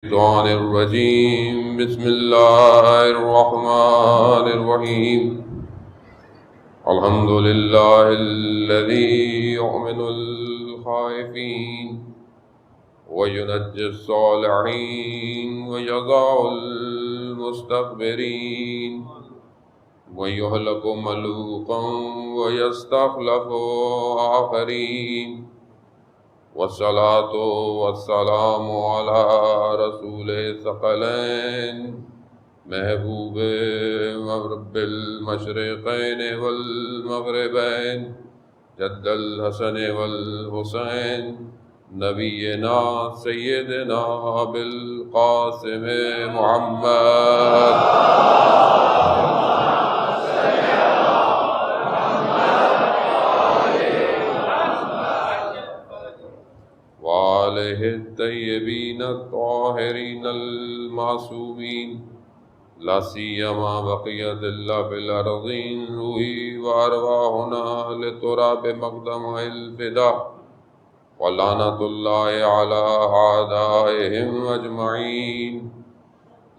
الشيطان الرجيم بسم الله الرحمن الرحيم الحمد لله الذي يؤمن الخائفين وينجي الصالحين ويضع المستكبرين ويهلك ملوكا ويستخلف آخرين والصلاة والسلام على رسول الثقلين محبوب رب المشرقين والمغربين جد الحسن والحسين نبينا سيدنا بالقاسم محمد وآله الطيبين الطاهرين المعصومين لا سيما بقية الله في الأرضين روحي وأرواحنا لتراب مقدم الفداء ولعنة الله على أعدائهم أجمعين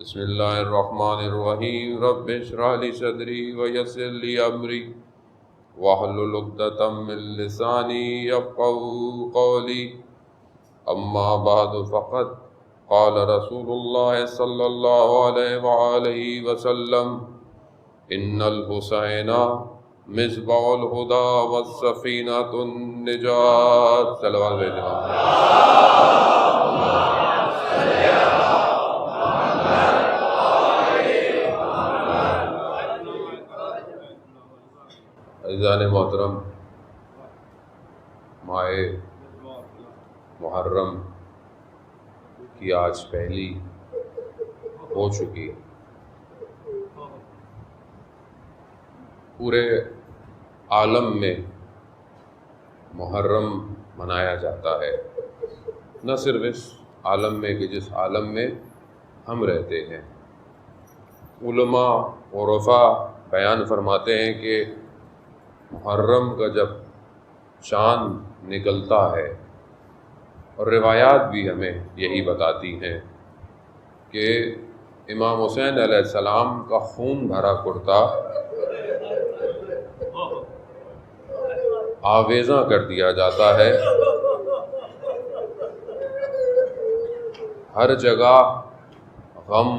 بسم الله الرحمن الرحيم رب اشرح لي صدري ويسر لي أمري واحلل عقدة من لساني يفقهوا قولي اما بعد فقد قال رسول الله صلى الله عليه وآله وسلم ان الحسين مصباح الهدى والسفينة النجاة صلوات بھیجنا عزیزان محترم، ماہ محرم کی آج پہلی ہو چکی ہے۔ پورے عالم میں محرم منایا جاتا ہے، نہ صرف اس عالم میں کہ جس عالم میں ہم رہتے ہیں۔ علماء عرفاء بیان فرماتے ہیں کہ محرم کا جب چاند نکلتا ہے، اور روایات بھی ہمیں یہی بتاتی ہیں کہ امام حسین علیہ السلام کا خون بھرا کرتا آویزاں کر دیا جاتا ہے، ہر جگہ غم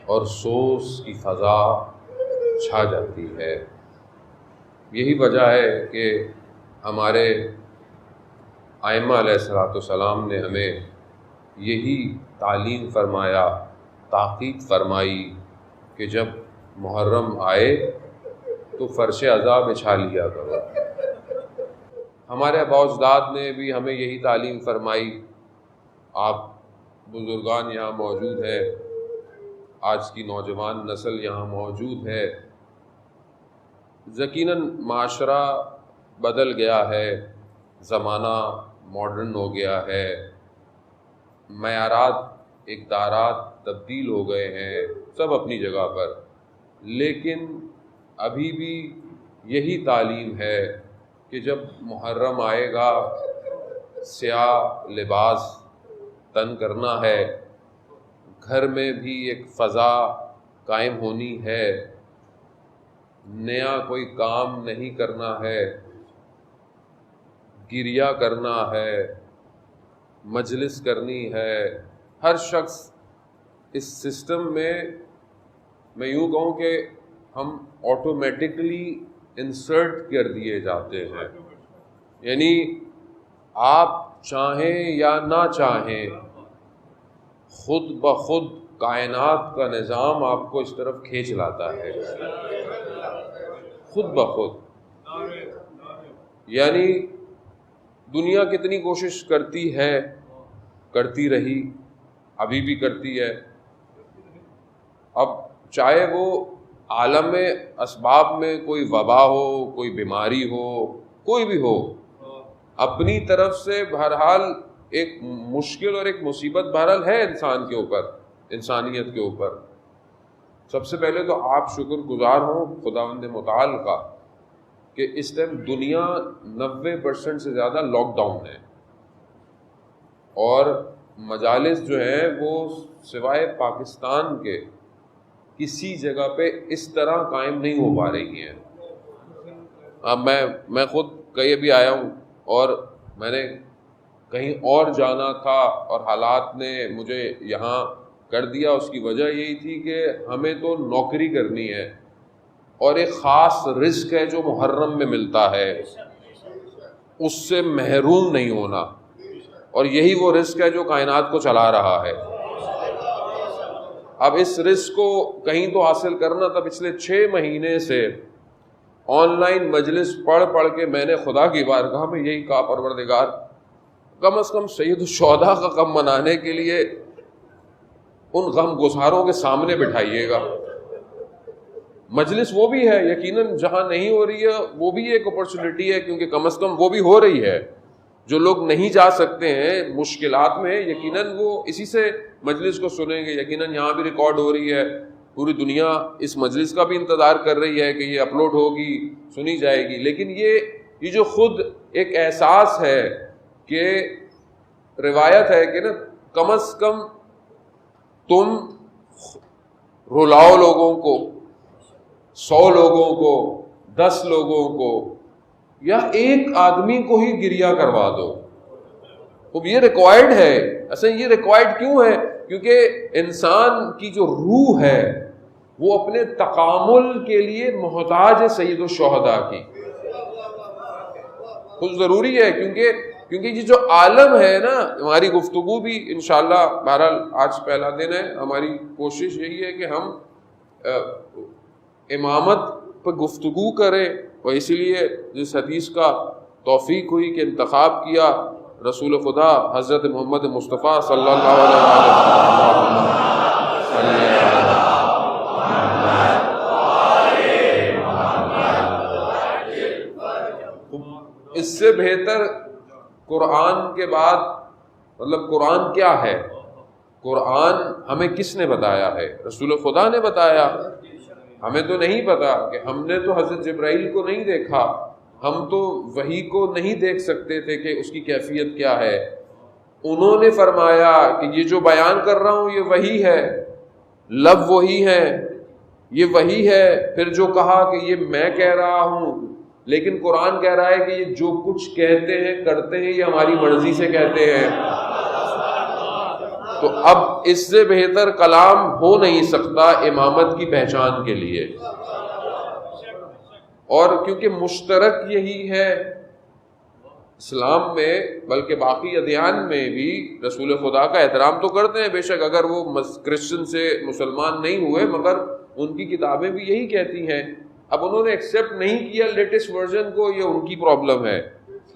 اور سوز کی فضا چھا جاتی ہے۔ یہی وجہ ہے کہ ہمارے ائمہ علیہ السلام نے ہمیں یہی تعلیم فرمایا، تاکید فرمائی کہ جب محرم آئے تو فرش عزا بچھا لیا کرو۔ ہمارے آباء و اجداد نے بھی ہمیں یہی تعلیم فرمائی۔ آپ بزرگان یہاں موجود ہیں، آج کی نوجوان نسل یہاں موجود ہے۔ یقیناً معاشرہ بدل گیا ہے، زمانہ ماڈرن ہو گیا ہے، معیارات اقدارات تبدیل ہو گئے ہیں، سب اپنی جگہ پر، لیکن ابھی بھی یہی تعلیم ہے کہ جب محرم آئے گا سیاہ لباس تن کرنا ہے، گھر میں بھی ایک فضا قائم ہونی ہے، نیا کوئی کام نہیں کرنا ہے، گریہ کرنا ہے، مجلس کرنی ہے۔ ہر شخص اس سسٹم میں یوں کہوں کہ ہم آٹومیٹکلی انسرٹ کر دیے جاتے ہیں، یعنی آپ چاہیں یا نہ چاہیں خود بخود کائنات کا نظام آپ کو اس طرف کھینچ لاتا ہے، خود بخود۔ یعنی دنیا کتنی کوشش کرتی ہے، کرتی رہی، ابھی بھی کرتی ہے، اب چاہے وہ عالم اسباب میں کوئی وبا ہو، کوئی بیماری ہو، کوئی بھی ہو، اپنی طرف سے بہرحال ایک مشکل اور ایک مصیبت بہرحال ہے انسان کے اوپر، انسانیت کے اوپر۔ سب سے پہلے تو آپ شکر گزار ہوں خداوند متعال کا کہ اس ٹائم دنیا 90% سے زیادہ لاک ڈاؤن ہے، اور مجالس جو ہیں وہ سوائے پاکستان کے کسی جگہ پہ اس طرح قائم نہیں ہو پا رہی ہیں. اب میں خود کہیں ابھی آیا ہوں اور میں نے کہیں اور جانا تھا اور حالات نے مجھے یہاں کر دیا. اس کی وجہ یہی تھی کہ ہمیں تو نوکری کرنی ہے اور ایک خاص رزق ہے جو محرم میں ملتا ہے, اس سے محروم نہیں ہونا, اور یہی وہ رزق ہے جو کائنات کو چلا رہا ہے. اب اس رزق کو کہیں تو حاصل کرنا تھا. پچھلے 6 مہینے سے آن لائن مجلس پڑھ کے میں نے خدا کی بارگاہ میں یہی کہا, پروردگار کم از کم سید الشہداء کا غم منانے کے لیے ان غم گساروں کے سامنے بٹھائیے گا. مجلس وہ بھی ہے یقیناً, جہاں نہیں ہو رہی ہے وہ بھی ایک اپرچونٹی ہے, کیونکہ کم از کم وہ بھی ہو رہی ہے. جو لوگ نہیں جا سکتے ہیں, مشکلات میں, یقیناً وہ اسی سے مجلس کو سنیں گے. یقیناً یہاں بھی ریکارڈ ہو رہی ہے, پوری دنیا اس مجلس کا بھی انتظار کر رہی ہے کہ یہ اپلوڈ ہوگی, سنی جائے گی. لیکن یہ جو خود ایک احساس ہے کہ روایت ہے کہ نا کم از کم تم رلاؤ لوگوں کو, 100 لوگوں کو, 10 لوگوں کو, یا ایک آدمی کو ہی گریا کروا دو. اب یہ ریکوائرڈ ہے. اصل یہ ریکوائرڈ کیوں ہے؟ کیونکہ انسان کی جو روح ہے وہ اپنے تکامل کے لیے محتاج ہے سید الشہداء کی. کچھ ضروری ہے, کیونکہ یہ جو عالم ہے نا, ہماری گفتگو بھی انشاءاللہ, بہرحال آج پہلا دن ہے, ہماری کوشش یہی ہے کہ ہم امامت پہ گفتگو کریں, اور اسی لیے جس حدیث کا توفیق ہوئی کہ انتخاب کیا رسول خدا حضرت محمد مصطفیٰ صلی اللہ علیہ وسلم. اس سے بہتر قرآن کے بعد, مطلب قرآن کیا ہے, قرآن ہمیں کس نے بتایا ہے؟ رسول خدا نے بتایا. ہمیں تو نہیں پتا, کہ ہم نے تو حضرت جبرائیل کو نہیں دیکھا, ہم تو وحی کو نہیں دیکھ سکتے تھے کہ اس کی کیفیت کیا ہے. انہوں نے فرمایا کہ یہ جو بیان کر رہا ہوں یہ وحی ہے, لب وہی ہے, یہ وحی ہے. پھر جو کہا کہ یہ میں کہہ رہا ہوں, لیکن قرآن کہہ رہا ہے کہ یہ جو کچھ کہتے ہیں کرتے ہیں یہ ہماری مرضی سے کہتے ہیں. تو اب اس سے بہتر کلام ہو نہیں سکتا امامت کی پہچان کے لیے. اور کیونکہ مشترک یہی ہے اسلام میں, بلکہ باقی ادیان میں بھی رسول خدا کا احترام تو کرتے ہیں بے شک, اگر وہ کرسچن سے مسلمان نہیں ہوئے, مگر ان کی کتابیں بھی یہی کہتی ہیں. اب انہوں نے ایکسیپٹ نہیں کیا لیٹسٹ ورژن کو, یہ ان کی پرابلم ہے.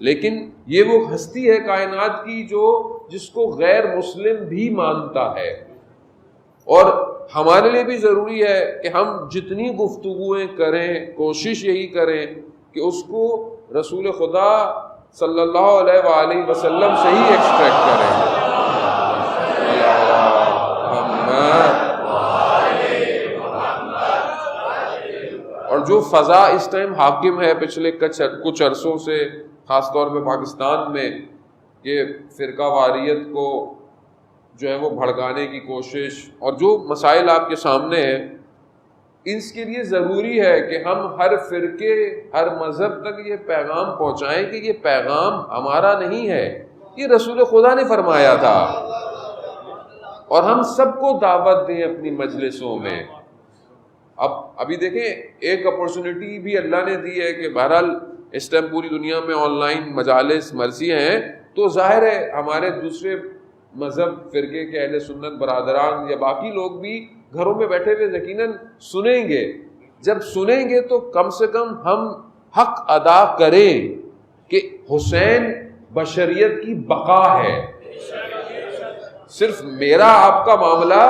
لیکن یہ وہ ہستی ہے کائنات کی جس کو غیر مسلم بھی مانتا ہے. اور ہمارے لیے بھی ضروری ہے کہ ہم جتنی گفتگویں کریں کوشش یہی کریں کہ اس کو رسول خدا صلی اللہ علیہ وآلہ وسلم سے ہی ایکسٹریکٹ کریں. اور جو فضا اس ٹائم حاکم ہے پچھلے کچھ عرصوں سے, خاص طور پہ پاکستان میں, کہ فرقہ واریت کو جو ہے وہ بھڑکانے کی کوشش, اور جو مسائل آپ کے سامنے ہیں, اس کے لیے ضروری ہے کہ ہم ہر فرقے, ہر مذہب تک یہ پیغام پہنچائیں کہ یہ پیغام ہمارا نہیں ہے, یہ رسول خدا نے فرمایا تھا. اور ہم سب کو دعوت دیں اپنی مجلسوں میں. ابھی دیکھیں ایک اپرچونٹی بھی اللہ نے دی ہے کہ بہرحال اس ٹائم پوری دنیا میں آن لائن مجالس مرثیہ ہیں, تو ظاہر ہے ہمارے دوسرے مذہب فرقے کے اہل سنت برادران یا باقی لوگ بھی گھروں میں بیٹھے ہوئے یقیناً سنیں گے. جب سنیں گے تو کم سے کم ہم حق ادا کریں کہ حسین بشریت کی بقا ہے, صرف میرا آپ کا معاملہ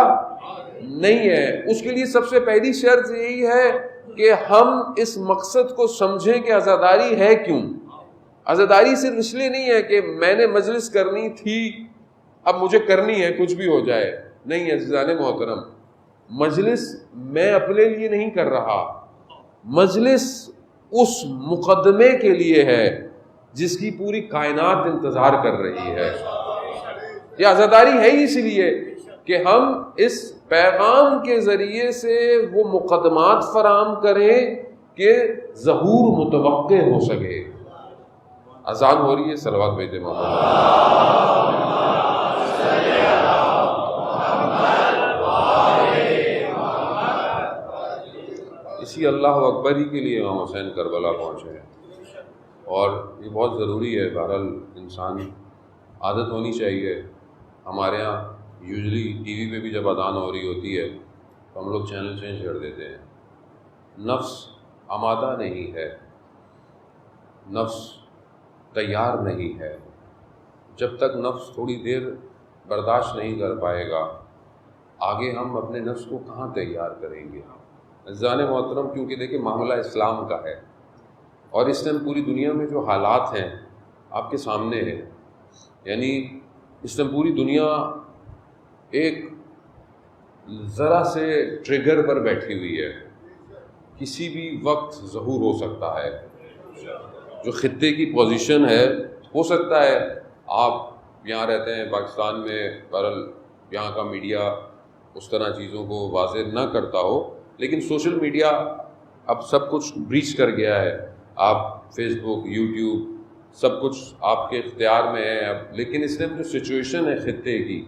نہیں ہے. اس کے لیے سب سے پہلی شرط یہی ہے کہ ہم اس مقصد کو سمجھیں کہ عزاداری ہے کیوں. عزاداری صرف اس لیے نہیں ہے کہ میں نے مجلس کرنی تھی اب مجھے کرنی ہے کچھ بھی ہو جائے, نہیں. عزیزان محترم, مجلس میں اپنے لیے نہیں کر رہا, مجلس اس مقدمے کے لیے ہے جس کی پوری کائنات انتظار کر رہی ہے. یہ عزاداری ہے ہی اسی لیے کہ ہم اس پیغام کے ذریعے سے وہ مقدمات فراہم کریں کہ ظہور متوقع ہو سکے. اذان ہو رہی ہے, صلوات بھیجے محمد. اسی اللہ اکبر ہی کے لیے امام حسین کربلا پہنچے ہیں, اور یہ بہت ضروری ہے. بہرحال انسان عادت ہونی چاہیے. ہمارے ہاں یوزلی ٹی وی پہ بھی جب اذان ہو رہی ہوتی ہے تو ہم لوگ چینل چینج کر دیتے ہیں. نفس آمادہ نہیں ہے, نفس تیار نہیں ہے. جب تک نفس تھوڑی دیر برداشت نہیں کر پائے گا, آگے ہم اپنے نفس کو کہاں تیار کریں گے. عزیزان محترم, کیونکہ دیکھیں معاملہ اسلام کا ہے, اور اس ٹائم پوری دنیا میں جو حالات ہیں آپ کے سامنے ہیں. یعنی اس ٹائم پوری دنیا ایک ذرا سے ٹریگر پر بیٹھی ہوئی ہے. کسی بھی وقت ظہور ہو سکتا ہے. جو خطے کی پوزیشن ہے, ہو سکتا ہے آپ یہاں رہتے ہیں پاکستان میں, بہرحال یہاں کا میڈیا اس طرح چیزوں کو واضح نہ کرتا ہو, لیکن سوشل میڈیا اب سب کچھ بریچ کر گیا ہے. آپ فیس بک, یوٹیوب, سب کچھ آپ کے اختیار میں ہے اب. لیکن اس ٹائم جو سچویشن ہے خطے کی,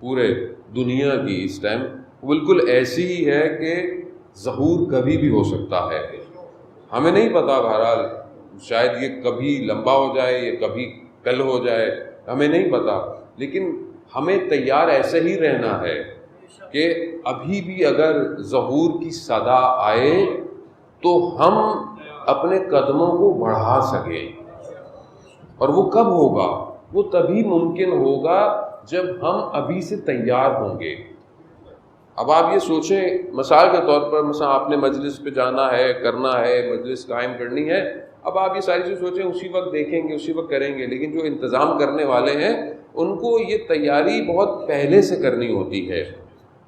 پورے دنیا کی اس ٹائم, بالکل ایسی ہی ہے کہ ظہور کبھی بھی ہو سکتا ہے. ہمیں نہیں پتا, بہرحال شاید یہ کبھی لمبا ہو جائے, یہ کبھی کل ہو جائے, ہمیں نہیں پتا. لیکن ہمیں تیار ایسے ہی رہنا ہے کہ ابھی بھی اگر ظہور کی صدا آئے تو ہم اپنے قدموں کو بڑھا سکیں. اور وہ کب ہوگا؟ وہ تبھی ممکن ہوگا جب ہم ابھی سے تیار ہوں گے. اب آپ یہ سوچیں, مثال کے طور پر مثلا آپ نے مجلس پہ جانا ہے, کرنا ہے, مجلس قائم کرنی ہے, اب آپ یہ ساری چیز سوچیں اسی وقت دیکھیں گے, اسی وقت کریں گے. لیکن جو انتظام کرنے والے ہیں ان کو یہ تیاری بہت پہلے سے کرنی ہوتی ہے.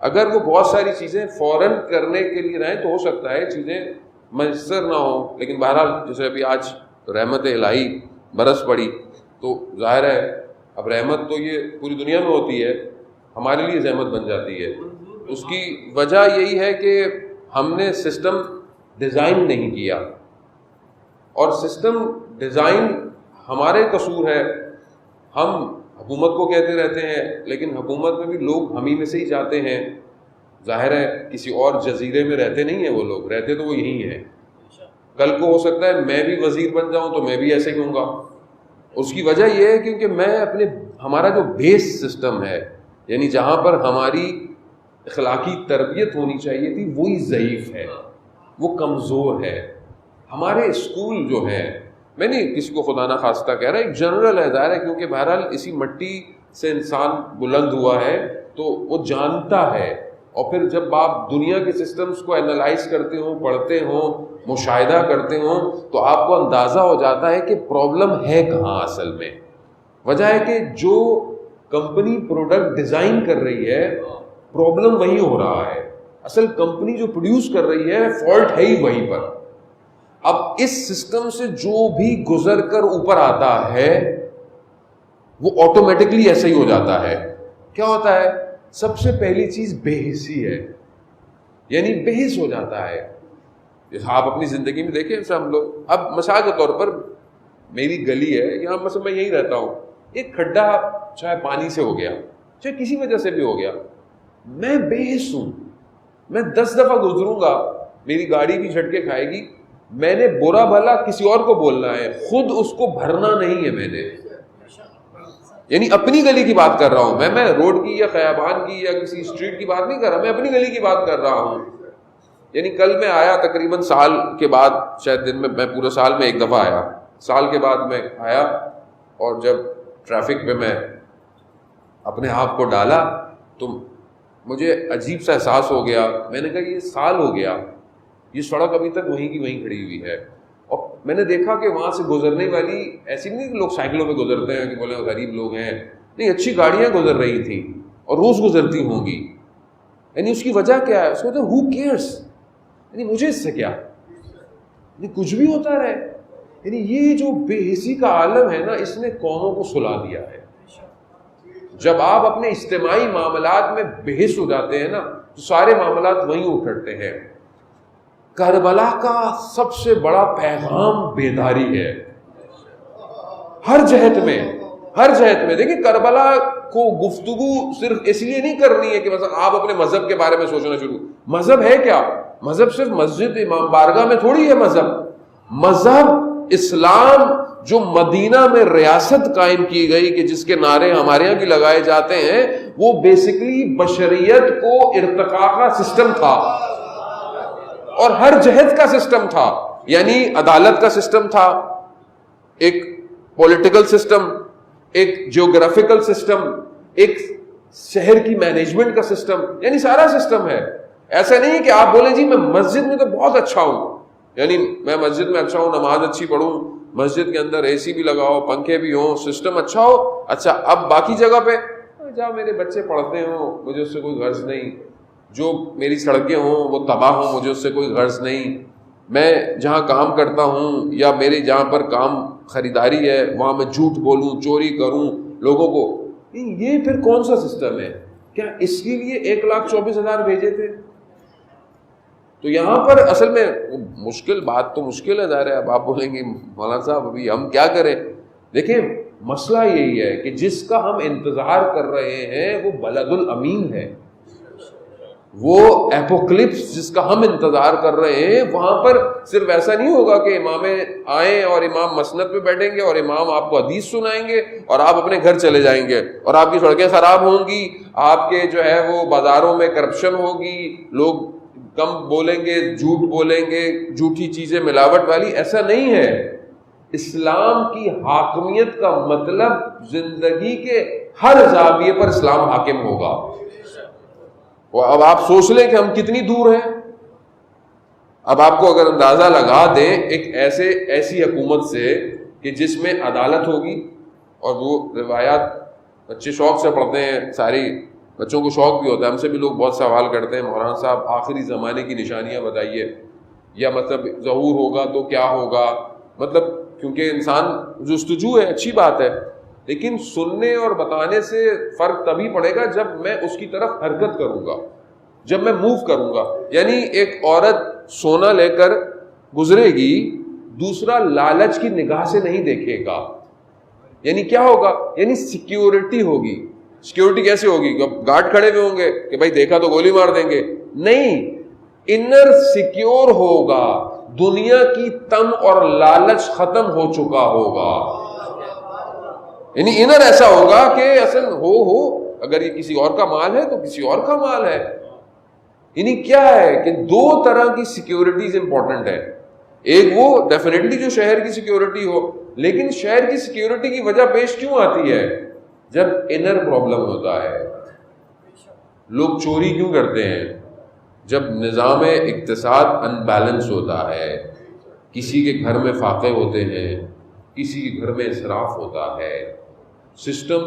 اگر وہ بہت ساری چیزیں فوراً کرنے کے لیے رہیں تو ہو سکتا ہے چیزیں میسر نہ ہوں. لیکن بہرحال جیسے ابھی آج رحمت الہی برس پڑی, تو ظاہر ہے اب رحمت تو یہ پوری دنیا میں ہوتی ہے, ہمارے لیے زحمت بن جاتی ہے. اس کی وجہ یہی ہے کہ ہم نے سسٹم ڈیزائن نہیں کیا, اور سسٹم ڈیزائن ہمارے قصور ہے. ہم حکومت کو کہتے رہتے ہیں, لیکن حکومت میں بھی لوگ ہم ہی میں سے ہی جاتے ہیں. ظاہر ہے کسی اور جزیرے میں رہتے نہیں ہیں وہ لوگ, رہتے تو وہ یہی ہیں. کل کو ہو سکتا ہے میں بھی وزیر بن جاؤں تو میں بھی ایسے ہی ہوں گا. اس کی وجہ یہ ہے کیونکہ میں ہمارا جو بیس سسٹم ہے, یعنی جہاں پر ہماری اخلاقی تربیت ہونی چاہیے تھی, وہی ضعیف ہے, وہ کمزور ہے. ہمارے اسکول جو ہیں, میں نہیں کسی کو خدا نہ خواستہ کہہ رہا, ایک جنرل ہے, ظاہر ہے کیونکہ بہرحال اسی مٹی سے انسان بلند ہوا ہے تو وہ جانتا ہے. اور پھر جب آپ دنیا کے سسٹمز کو اینالائز کرتے ہوں, پڑھتے ہوں, مشاہدہ کرتے ہوں, تو آپ کو اندازہ ہو جاتا ہے کہ پرابلم ہے کہاں. اصل میں وجہ ہے کہ جو کمپنی پروڈکٹ ڈیزائن کر رہی ہے پرابلم وہی ہو رہا ہے. اصل کمپنی جو پروڈیوس کر رہی ہے فالٹ ہے ہی وہیں پر. اب اس سسٹم سے جو بھی گزر کر اوپر آتا ہے وہ آٹومیٹکلی ایسا ہی ہو جاتا ہے. کیا ہوتا ہے؟ سب سے پہلی چیز بے حسی ہے, یعنی بے حس ہو جاتا ہے. آپ اپنی زندگی میں دیکھیں, جیسے ہم لوگ, اب مثال کے طور پر میری گلی ہے یہاں, مثلا میں یہیں رہتا ہوں, ایک کھڈا چاہے پانی سے ہو گیا, چاہے کسی وجہ سے بھی ہو گیا, میں بے حس ہوں. میں 10 دفعہ گزروں گا, میری گاڑی بھی جھٹکے کھائے گی, میں نے برا بھلا کسی اور کو بولنا ہے, خود اس کو بھرنا نہیں ہے میں نے. یعنی اپنی گلی کی بات کر رہا ہوں میں روڈ کی یا خیابان کی یا کسی اسٹریٹ کی بات نہیں کر رہا, میں اپنی گلی کی بات کر رہا ہوں. یعنی کل میں آیا تقریباً سال کے بعد, شاید دن میں پورے سال میں ایک دفعہ آیا, سال کے بعد میں آیا, اور جب ٹریفک پہ میں اپنے آپ کو ڈالا تو مجھے عجیب سا احساس ہو گیا. میں نے کہا یہ سال ہو گیا, یہ سڑک ابھی تک وہیں کی وہیں کھڑی ہوئی ہے. اور میں نے دیکھا کہ وہاں سے گزرنے والی, ایسی نہیں کہ لوگ سائیکلوں پہ گزرتے ہیں کہ بولے غریب لوگ ہیں, نہیں, اچھی گاڑیاں گزر رہی تھیں اور روز گزرتی ہوں گی. یعنی اس کی وجہ کیا ہے؟ اس کو ہو کیئرس, یعنی مجھے اس سے کیا, یعنی کچھ بھی ہوتا رہے. یعنی یہ جو بے حسی کا عالم ہے نا, اس نے قوموں کو سلا دیا ہے. جب آپ اپنے اجتماعی معاملات میں بحث ہو جاتے ہیں نا تو سارے معاملات وہیں اٹھتے ہیں. کربلا کا سب سے بڑا پیغام بیداری ہے ہر جہت میں. دیکھیں کربلا کو گفتگو صرف اس لیے نہیں کرنی ہے کہ مثلا آپ اپنے مذہب کے بارے میں سوچنا شروع. مذہب ہے کیا؟ مذہب صرف مسجد امام بارگاہ میں تھوڑی ہے. مذہب اسلام جو مدینہ میں ریاست قائم کی گئی کہ جس کے نعرے ہمارے یہاں بھی لگائے جاتے ہیں, وہ بیسیکلی بشریت کو ارتقاء کا سسٹم تھا اور ہر جہت کا سسٹم تھا. یعنی عدالت کا سسٹم تھا, ایک پولیٹیکل سسٹم, ایک جیوگرافیکل سسٹم, ایک شہر کی مینجمنٹ کا سسٹم, یعنی سارا سسٹم ہے. ایسا نہیں کہ آپ بولیں جی میں مسجد میں تو بہت اچھا ہوں, یعنی میں مسجد میں اچھا ہوں, نماز اچھی پڑھوں, مسجد کے اندر اے سی بھی لگاؤ, پنکھے بھی ہوں, سسٹم اچھا ہو, اچھا اب باقی جگہ پہ جہاں میرے بچے پڑھتے ہوں مجھے اس سے کوئی غرض نہیں, جو میری سڑکیں ہوں وہ تباہ ہوں مجھے اس سے کوئی غرض نہیں, میں جہاں کام کرتا ہوں یا میرے جہاں پر کام خریداری ہے وہاں میں جھوٹ بولوں, چوری کروں لوگوں کو. یہ پھر کون سا سسٹم ہے؟ کیا اس کے لیے 1,24,000 بھیجے تھے؟ تو یہاں پر اصل میں مشکل بات تو مشکل ہے, ظاہر ہے. اب آپ بولیں گے مولانا صاحب ابھی ہم کیا کریں؟ دیکھیں مسئلہ یہی ہے کہ جس کا ہم انتظار کر رہے ہیں وہ بلد الامین ہے, وہ ایپوکلپس جس کا ہم انتظار کر رہے ہیں وہاں پر صرف ایسا نہیں ہوگا کہ امام آئیں اور امام مسند پہ بیٹھیں گے اور امام آپ کو حدیث سنائیں گے اور آپ اپنے گھر چلے جائیں گے اور آپ کی سڑکیں خراب ہوں گی, آپ کے جو ہے وہ بازاروں میں کرپشن ہوگی, لوگ کم بولیں گے, جھوٹ بولیں گے, جھوٹی چیزیں ملاوٹ والی. ایسا نہیں ہے. اسلام کی حاکمیت کا مطلب زندگی کے ہر زاویے پر اسلام حاکم ہوگا. اب آپ سوچ لیں کہ ہم کتنی دور ہیں. اب آپ کو اگر اندازہ لگا دیں ایک ایسی حکومت سے کہ جس میں عدالت ہوگی, اور وہ روایات بچے شوق سے پڑھتے ہیں, ساری بچوں کو شوق بھی ہوتا ہے, ہم سے بھی لوگ بہت سوال کرتے ہیں مولانا صاحب آخری زمانے کی نشانیاں بتائیے, یا مطلب ظہور ہوگا تو کیا ہوگا, مطلب کیونکہ انسان جستجو ہے, اچھی بات ہے, لیکن سننے اور بتانے سے فرق تبھی پڑے گا جب میں اس کی طرف حرکت کروں گا, جب میں موو کروں گا. یعنی ایک عورت سونا لے کر گزرے گی, دوسرا لالچ کی نگاہ سے نہیں دیکھے گا. یعنی کیا ہوگا؟ یعنی سیکیورٹی ہوگی. سیکیورٹی کیسے ہوگی؟ گارڈ کھڑے ہوئے ہوں گے کہ بھائی دیکھا تو گولی مار دیں گے. نہیں, انر سیکیور ہوگا, دنیا کی تم اور لالچ ختم ہو چکا ہوگا. یعنی انر ایسا ہوگا کہ اصل ہو اگر یہ کسی اور کا مال ہے تو کسی اور کا مال ہے. یعنی کیا ہے کہ دو طرح کی سیکیورٹیز امپورٹنٹ ہے. ایک وہ ڈیفینیٹلی جو شہر کی سیکیورٹی ہو, لیکن شہر کی سیکیورٹی کی وجہ پیش کیوں آتی ہے؟ جب انر پرابلم ہوتا ہے. لوگ چوری کیوں کرتے ہیں؟ جب نظام اقتصاد ان بیلنس ہوتا ہے, کسی کے گھر میں فاقے ہوتے ہیں, کسی کے گھر میں اسراف ہوتا ہے. سسٹم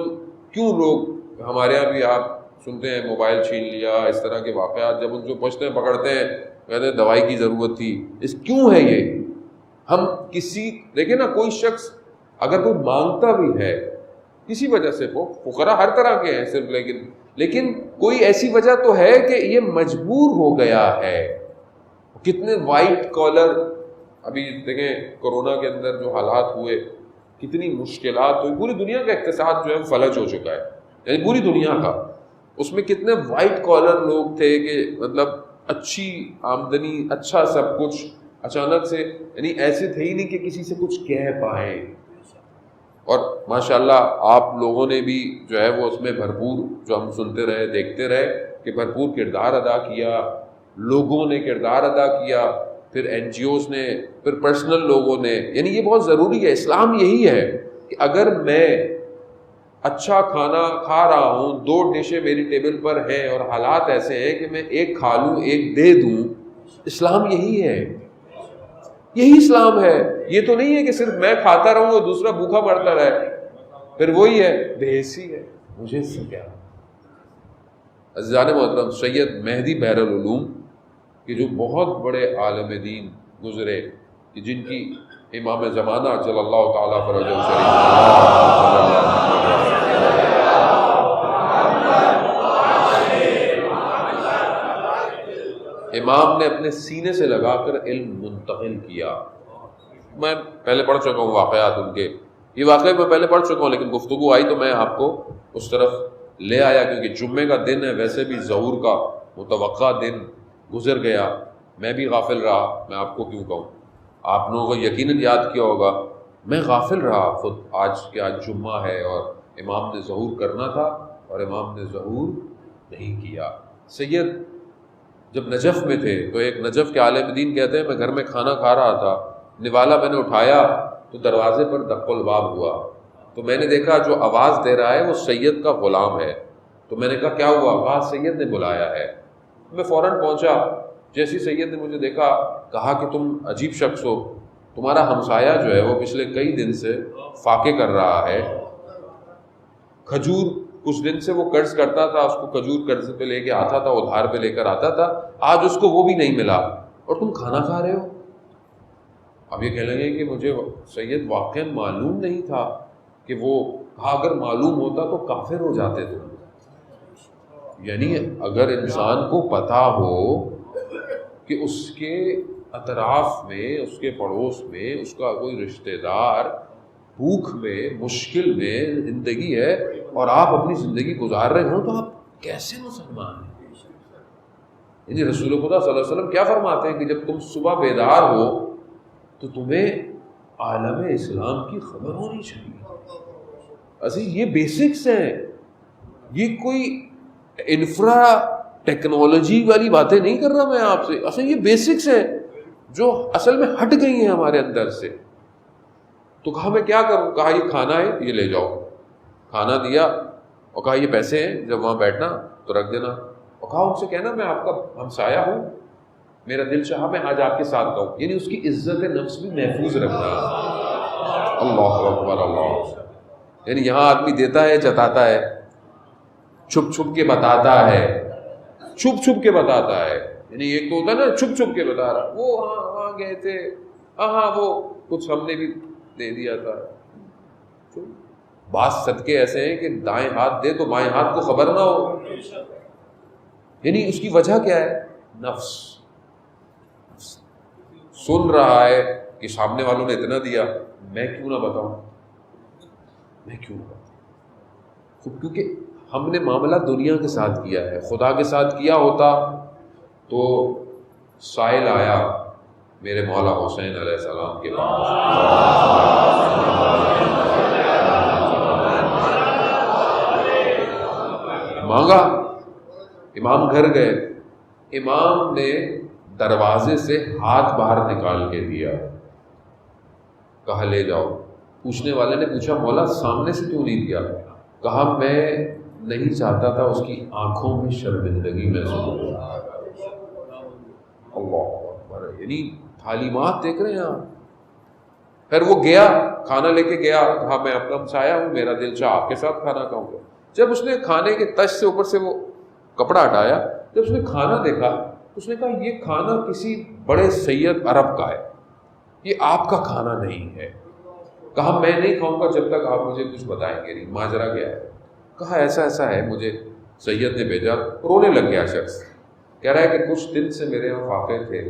کیوں لوگ ہمارے یہاں بھی آپ سنتے ہیں موبائل چھین لیا, اس طرح کے واقعات, جب ان کو پوچھتے ہیں پکڑتے ہیں کہتے ہیں دوائی کی ضرورت تھی. اس کیوں ہے یہ؟ ہم کسی دیکھیں نا, کوئی شخص اگر کوئی مانگتا بھی ہے کسی وجہ سے, وہ فقراء ہر طرح کے ہیں صرف, لیکن کوئی ایسی وجہ تو ہے کہ یہ مجبور ہو گیا ہے. کتنے وائٹ کالر, ابھی دیکھیں کورونا کے اندر جو حالات ہوئے, کتنی مشکلات ہوئی, پوری دنیا کا اقتصاد جو ہے فلج ہو چکا ہے, یعنی پوری دنیا کا. اس میں کتنے وائٹ کالر لوگ تھے کہ مطلب اچھی آمدنی, اچھا سب کچھ, اچانک سے یعنی ایسے تھے ہی نہیں کہ کسی سے کچھ کہہ پائیں. اور ماشاءاللہ آپ لوگوں نے بھی جو ہے وہ اس میں بھرپور, جو ہم سنتے رہے دیکھتے رہے کہ بھرپور کردار ادا کیا, لوگوں نے کردار ادا کیا, پھر این جی اوز نے, پھر پرسنل لوگوں نے. یعنی یہ بہت ضروری ہے. اسلام یہی ہے کہ اگر میں اچھا کھانا کھا رہا ہوں, 2 ڈشیں میری ٹیبل پر ہیں اور حالات ایسے ہیں کہ میں ایک کھا لوں ایک دے دوں, اسلام یہی ہے, یہی اسلام ہے. یہ تو نہیں ہے کہ صرف میں کھاتا رہوں اور دوسرا بھوکا مرتا رہے, پھر وہی ہے بے حسی ہے, مجھے اس سے کیا. عزیزان محترم, سید مہدی بحر العلوم کہ جو بہت بڑے عالم دین گزرے, کہ جن کی امام زمانہ صلی اللہ تعالیٰ فرج امام نے اپنے سینے سے لگا کر علم منتقل کیا. میں پہلے پڑھ چکا ہوں واقعات ان کے، یہ واقعہ میں پہلے پڑھ چکا ہوں، لیکن گفتگو آئی تو میں آپ کو اس طرف لے آیا، کیونکہ جمعے کا دن ہے، ویسے بھی ظہور کا متوقع دن گزر گیا، میں بھی غافل رہا. میں آپ کو کیوں کہوں، آپ لوگوں کو یقیناً یاد کیا ہوگا، میں غافل رہا خود آج کہ آج جمعہ ہے اور امام نے ظہور کرنا تھا اور امام نے ظہور نہیں کیا. سید جب نجف میں تھے تو ایک نجف کے عالم دین کہتے ہیں میں گھر میں کھانا کھا رہا تھا، نوالا میں نے اٹھایا تو دروازے پر دق الباب ہوا، تو میں نے دیکھا جو آواز دے رہا ہے وہ سید کا غلام ہے. تو میں نے کہا کیا ہوا؟ کہا سید نے بلایا ہے. میں فوراً پہنچا، جیسی سید نے مجھے دیکھا کہا کہ تم عجیب شخص ہو، تمہارا ہمسایہ جو ہے وہ پچھلے کئی دن سے فاقے کر رہا ہے، کھجور کچھ دن سے وہ قرض کرتا تھا، اس کو کھجور قرض پہ لے کے آتا تھا، ادھار پہ لے کر آتا تھا، آج اس کو وہ بھی نہیں ملا اور تم کھانا کھا رہے ہو. اب یہ کہنے لگے کہ مجھے سید واقعا معلوم نہیں تھا کہ وہ، کہا اگر معلوم ہوتا تو کافر ہو جاتے تھے. یعنی اگر انسان کو پتا ہو کہ اس کے اطراف میں، اس کے پڑوس میں اس کا کوئی رشتہ دار بھوک میں، مشکل میں زندگی ہے اور آپ اپنی زندگی گزار رہے ہوں، تو آپ کیسے مسلمان ہیں؟ یعنی رسول خدا صلی اللہ علیہ وسلم کیا فرماتے ہیں کہ جب تم صبح بیدار ہو تو تمہیں عالم اسلام کی خبر ہونی چاہیے. ایسے یہ بیسکس ہیں، یہ کوئی انفرا ٹیکنالوجی والی باتیں نہیں کر رہا میں آپ سے، اصل یہ بیسکس ہیں جو اصل میں ہٹ گئی ہیں ہمارے اندر سے. تو کہا میں کیا کروں؟ کہا یہ کھانا ہے، یہ لے جاؤ. کھانا دیا اور کہا یہ پیسے ہیں، جب وہاں بیٹھنا تو رکھ دینا، اور کہا ان سے کہنا میں آپ کا ہمسایہ ہوں، میرا دل چاہا میں آج آپ کے ساتھ کہوں. یعنی اس کی عزت نفس بھی محفوظ رکھنا. اللہ اکبر اللہ. یعنی یہاں آدمی دیتا ہے، جتاتا ہے، چھپ چھپ کے بتاتا ہے، چھپ چھپ کے بتاتا ہے. یعنی ایک تو ہوتا ہے نا چھپ چھپ کے بتا رہا، وہ ہاں گئے تھے، ہاں وہ کچھ ہم نے بھی دے دیا تھا. بعض صدقے ایسے ہیں کہ دائیں ہاتھ دے تو بائیں ہاتھ کو خبر نہ ہو. یعنی اس کی وجہ کیا ہے؟ نفس. سن رہا ہے کہ سامنے والوں نے اتنا دیا، میں کیوں نہ بتاؤں، میں کیوں نہ بتاؤں. کیونکہ ہم نے معاملہ دنیا کے ساتھ کیا ہے، خدا کے ساتھ کیا ہوتا تو سائل آیا میرے مولا حسین علیہ السلام کے پاس، مانگا، امام گھر گئے، امام نے دروازے سے ہاتھ باہر نکال کے دیا، کہا لے جاؤ. پوچھنے والے نے پوچھا مولا سامنے سے کیوں نہیں دیا؟ کہا میں نہیں چاہتا تھا اس کی آنکھوں میں شرمندگی محسوس ہو. اللہ اکبر. یعنی تعلیمات دیکھ رہے ہیں آپ. پھر وہ گیا، کھانا لے کے گیا، کہا میں اپنا ہمسایہ ہوں، میرا دل چاہ آپ کے ساتھ کھانا کھاؤں گا. جب اس نے کھانے کے تش سے اوپر سے وہ کپڑا ہٹایا، جب اس نے کھانا دیکھا اس نے کہا یہ کھانا کسی بڑے سید عرب کا ہے، یہ آپ کا کھانا نہیں ہے. کہا میں نہیں کھاؤں گا جب تک آپ مجھے کچھ بتائیں گے نہیں. ماجرا کیا ہے؟ کہا ایسا ایسا ہے، مجھے سید نے بھیجا. رونے لگ گیا شخص، کہہ رہا ہے کہ کچھ دن سے میرے یہاں فاقے تھے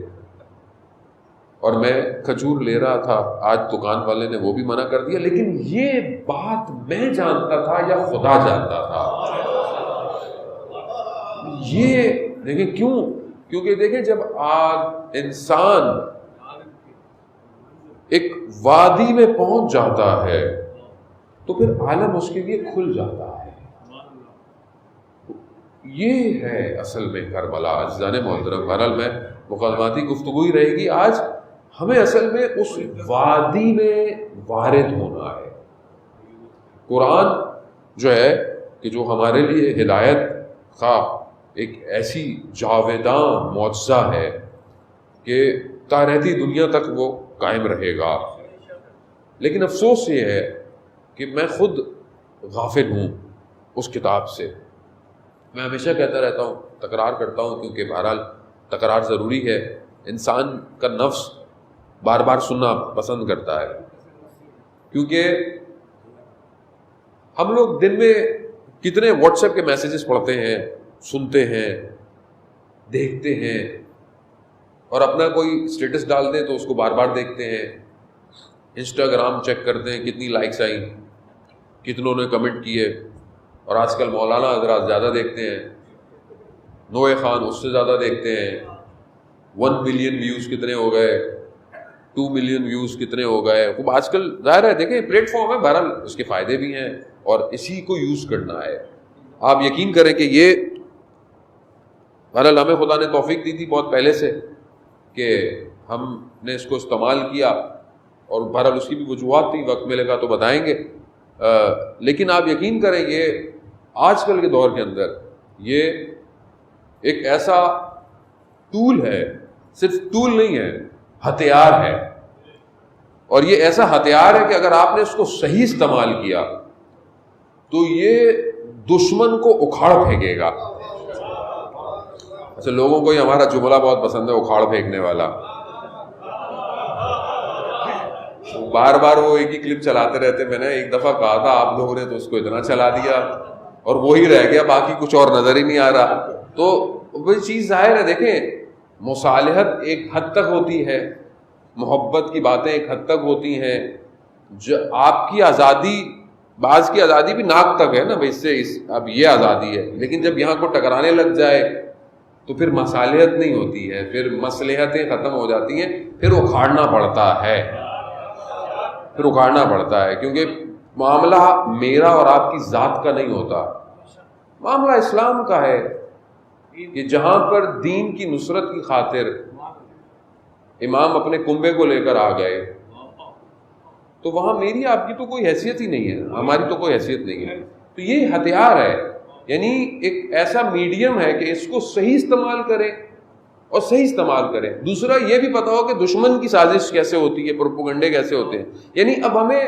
اور میں کھجور لے رہا تھا، آج دکان والے نے وہ بھی منع کر دیا، لیکن یہ بات میں جانتا تھا یا خدا جانتا تھا. یہ دیکھیں کیوں، کیونکہ دیکھیں جب آج انسان ایک وادی میں پہنچ جاتا ہے تو پھر عالم اس کے لیے کھل جاتا ہے. یہ ہے اصل میں کربلا. عزیزان محترم، بہرحال میں مقدماتی گفتگو ہی رہے گی. آج ہمیں اصل میں اس وادی میں وارد ہونا ہے. قرآن جو ہے کہ جو ہمارے لیے ہدایت خواہ ایک ایسی جاویداں معجزہ ہے کہ تا رہتی دنیا تک وہ قائم رہے گا. لیکن افسوس یہ ہے کہ میں خود غافل ہوں اس کتاب سے. میں ہمیشہ کہتا رہتا ہوں، تکرار کرتا ہوں، کیونکہ بہرحال تکرار ضروری ہے. انسان کا نفس بار بار سننا پسند کرتا ہے، کیونکہ ہم لوگ دن میں کتنے واٹس ایپ کے میسیجز پڑھتے ہیں، سنتے ہیں، دیکھتے ہیں. اور اپنا کوئی اسٹیٹس ڈال دیں تو اس کو بار بار دیکھتے ہیں، انسٹاگرام چیک کرتے ہیں کتنی لائکس آئیں، کتنوں نے کمنٹ کیے، اور آج کل مولانا حضرات زیادہ دیکھتے ہیں، نوے خان اس سے زیادہ دیکھتے ہیں، 1 ملین ویوز کتنے ہو گئے، 2 ملین ویوز کتنے ہو گئے. خوب آج کل ظاہر ہے دیکھیں پلیٹ فارم ہے، بہرحال اس کے فائدے بھی ہیں اور اسی کو یوز کرنا ہے. آپ یقین کریں کہ یہ بہرحال ہمیں خدا نے توفیق دی تھی بہت پہلے سے کہ ہم نے اس کو استعمال کیا، اور بہرحال اس کی بھی وجوہات تھی، وقت ملے گا تو بتائیں گے. لیکن آپ یقین کریں یہ آج کل کے دور کے اندر یہ ایک ایسا ٹول ہے، صرف ٹول نہیں ہے، ہتھیار ہے. اور یہ ایسا ہتھیار ہے کہ اگر آپ نے اس کو صحیح استعمال کیا تو یہ دشمن کو اکھاڑ پھینکے گا. اچھا، لوگوں کو یہ ہمارا جملہ بہت پسند ہے، اکھاڑ پھینکنے والا. بار بار وہ ایک ہی کلپ چلاتے رہتے. میں نے ایک دفعہ کہا تھا، آپ لوگوں نے تو اس کو اتنا چلا دیا اور وہی رہ گیا، باقی کچھ اور نظر ہی نہیں آ رہا. تو وہی چیز ظاہر ہے، دیکھیں مصالحت ایک حد تک ہوتی ہے، محبت کی باتیں ایک حد تک ہوتی ہیں. جو آپ کی آزادی، بعض کی آزادی بھی ناک تک ہے نا بھائی، اس سے اب یہ آزادی ہے، لیکن جب یہاں کو ٹکرانے لگ جائے تو پھر مصالحت نہیں ہوتی ہے، پھر مصلحتیں ختم ہو جاتی ہیں، پھر اکھاڑنا پڑتا ہے، پھر اکھاڑنا پڑتا ہے. کیونکہ معاملہ میرا اور آپ کی ذات کا نہیں ہوتا، معاملہ اسلام کا ہے کہ جہاں پر دین کی نصرت کی خاطر امام اپنے کنبے کو لے کر آ گئے تو وہاں میری آپ کی تو کوئی حیثیت ہی نہیں ہے، ہماری تو کوئی حیثیت نہیں ہے. تو یہ ہتھیار ہے، یعنی ایک ایسا میڈیم ہے کہ اس کو صحیح استعمال کریں اور صحیح استعمال کریں. دوسرا یہ بھی پتا ہو کہ دشمن کی سازش کیسے ہوتی ہے، پروپیگنڈے کیسے ہوتے ہیں. یعنی اب ہمیں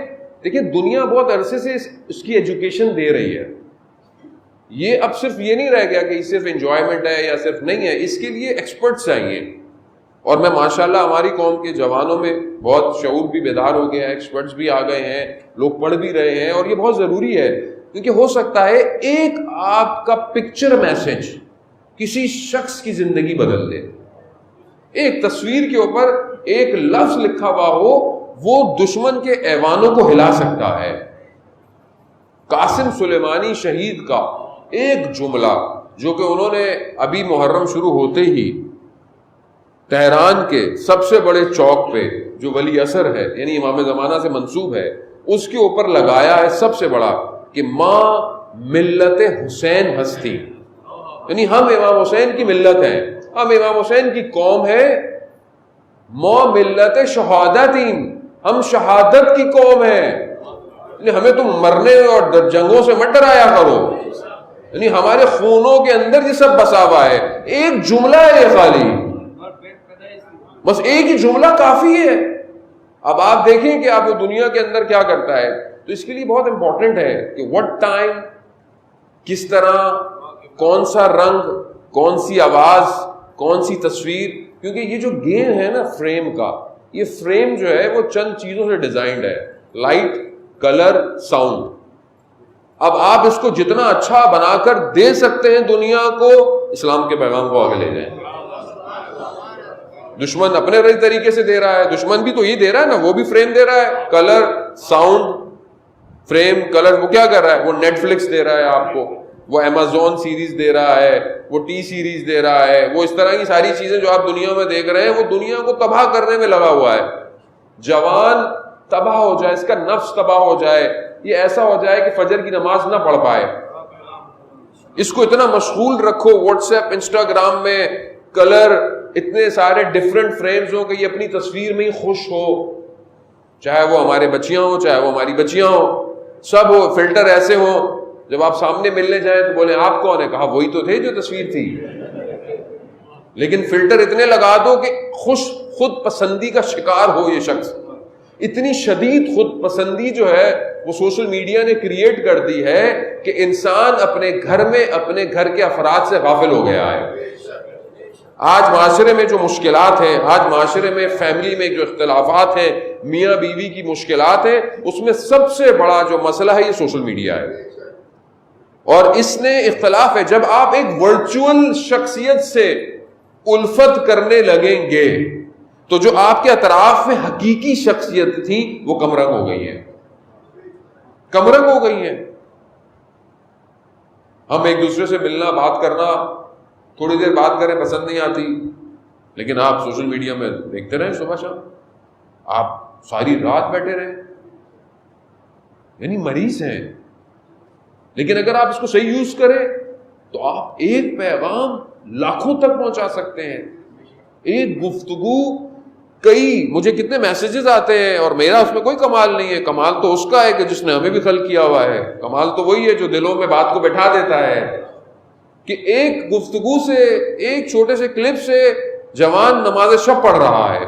دیکھیں دنیا بہت عرصے سے اس کی ایجوکیشن دے رہی ہے. یہ اب صرف یہ نہیں رہ گیا کہ صرف انجوائمنٹ ہے یا صرف نہیں ہے، اس کے لیے ایکسپرٹس چاہیے. اور میں ماشاءاللہ ہماری قوم کے جوانوں میں بہت شعور بھی بیدار ہو گیا ہے، ایکسپرٹس بھی آ گئے ہیں، لوگ پڑھ بھی رہے ہیں، اور یہ بہت ضروری ہے. کیونکہ ہو سکتا ہے ایک آپ کا پکچر میسج کسی شخص کی زندگی بدل دے. ایک تصویر کے اوپر ایک لفظ لکھا ہوا ہو، وہ دشمن کے ایوانوں کو ہلا سکتا ہے. قاسم سلیمانی شہید کا ایک جملہ جو کہ انہوں نے ابھی محرم شروع ہوتے ہی تہران کے سب سے بڑے چوک پہ جو ولی اثر ہے، یعنی امام زمانہ سے منسوب ہے، اس کے اوپر لگایا ہے سب سے بڑا کہ ماں ملت حسین ہستی، یعنی ہم امام حسین کی ملت ہیں، ہم امام حسین کی قوم ہے. ماں ملت شہادتین، ہم شہادت کی قوم ہیں، یعنی ہمیں تم مرنے اور جنگوں سے مت ڈرایا کرو، یعنی ہمارے خونوں کے اندر یہ سب بسا ہوا ہے. ایک جملہ ہے یہ، خالی بس ایک ہی جملہ کافی ہے. اب آپ دیکھیں کہ آپ وہ دنیا کے اندر کیا کرتا ہے. تو اس کے لیے بہت امپورٹنٹ ہے کہ وٹ ٹائم، کس طرح، کون سا رنگ، کون سی آواز، کون سی تصویر. کیونکہ یہ جو گیم ہے نا فریم کا، یہ فریم جو ہے وہ چند چیزوں سے ڈیزائنڈ ہے، لائٹ، کلر، ساؤنڈ. اب آپ اس کو جتنا اچھا بنا کر دے سکتے ہیں دنیا کو، اسلام کے پیغام کو آگے لے جائیں. دشمن اپنے رہی طریقے سے دے رہا ہے، دشمن بھی تو یہ دے رہا ہے نا، وہ بھی فریم دے رہا ہے، کلر، ساؤنڈ، فریم، کلر. وہ کیا کر رہا ہے؟ وہ نیٹ فلکس دے رہا ہے آپ کو، وہ امیزون سیریز دے رہا ہے، وہ ٹی سیریز دے رہا ہے، وہ اس طرح کی ساری چیزیں جو آپ دنیا میں دیکھ رہے ہیں، وہ دنیا کو تباہ کرنے میں لگا ہوا ہے. جوان تباہ ہو جائے، اس کا نفس تباہ ہو جائے، یہ ایسا ہو جائے کہ فجر کی نماز نہ پڑھ پائے. اس کو اتنا مشغول رکھو واٹس ایپ، انسٹاگرام میں کلر، اتنے سارے ڈفرنٹ فریمز ہوں کہ یہ اپنی تصویر میں ہی خوش ہو، چاہے وہ ہمارے بچیاں ہوں، چاہے وہ ہماری بچیاں ہوں، سب ہو فلٹر ایسے ہوں، جب آپ سامنے ملنے جائیں تو بولے آپ کون ہیں؟ کہا وہی تو تھے جو تصویر تھی. لیکن فلٹر اتنے لگا دو کہ خود پسندی کا شکار ہو یہ شخص. اتنی شدید خود پسندی جو ہے وہ سوشل میڈیا نے کریٹ کر دی ہے کہ انسان اپنے گھر میں اپنے گھر کے افراد سے غافل ہو گیا ہے. آج معاشرے میں جو مشکلات ہیں، آج معاشرے میں فیملی میں جو اختلافات ہیں، میاں بیوی کی مشکلات ہیں، اس میں سب سے بڑا جو مسئلہ ہے یہ سوشل میڈیا ہے. اور اس نے اختلاف ہے. جب آپ ایک ورچوئل شخصیت سے الفت کرنے لگیں گے تو جو آپ کے اطراف میں حقیقی شخصیت تھی وہ کم رنگ ہو گئی ہے، کم رنگ ہو گئی ہے. ہم ایک دوسرے سے ملنا، بات کرنا، تھوڑی دیر بات کریں پسند نہیں آتی، لیکن آپ سوشل میڈیا میں دیکھتے رہیں صبح شام، آپ ساری رات بیٹھے رہیں، یعنی مریض ہیں. لیکن اگر آپ اس کو صحیح یوز کریں تو آپ ایک پیغام لاکھوں تک پہنچا سکتے ہیں. ایک گفتگو کئی، مجھے کتنے میسیجز آتے ہیں اور میرا اس میں کوئی کمال نہیں ہے، کمال تو اس کا ہے کہ جس نے ہمیں بھی خلق کیا ہوا ہے. کمال تو وہی ہے جو دلوں میں بات کو بٹھا دیتا ہے کہ ایک گفتگو سے، ایک چھوٹے سے کلپ سے جوان نماز شب پڑھ رہا ہے،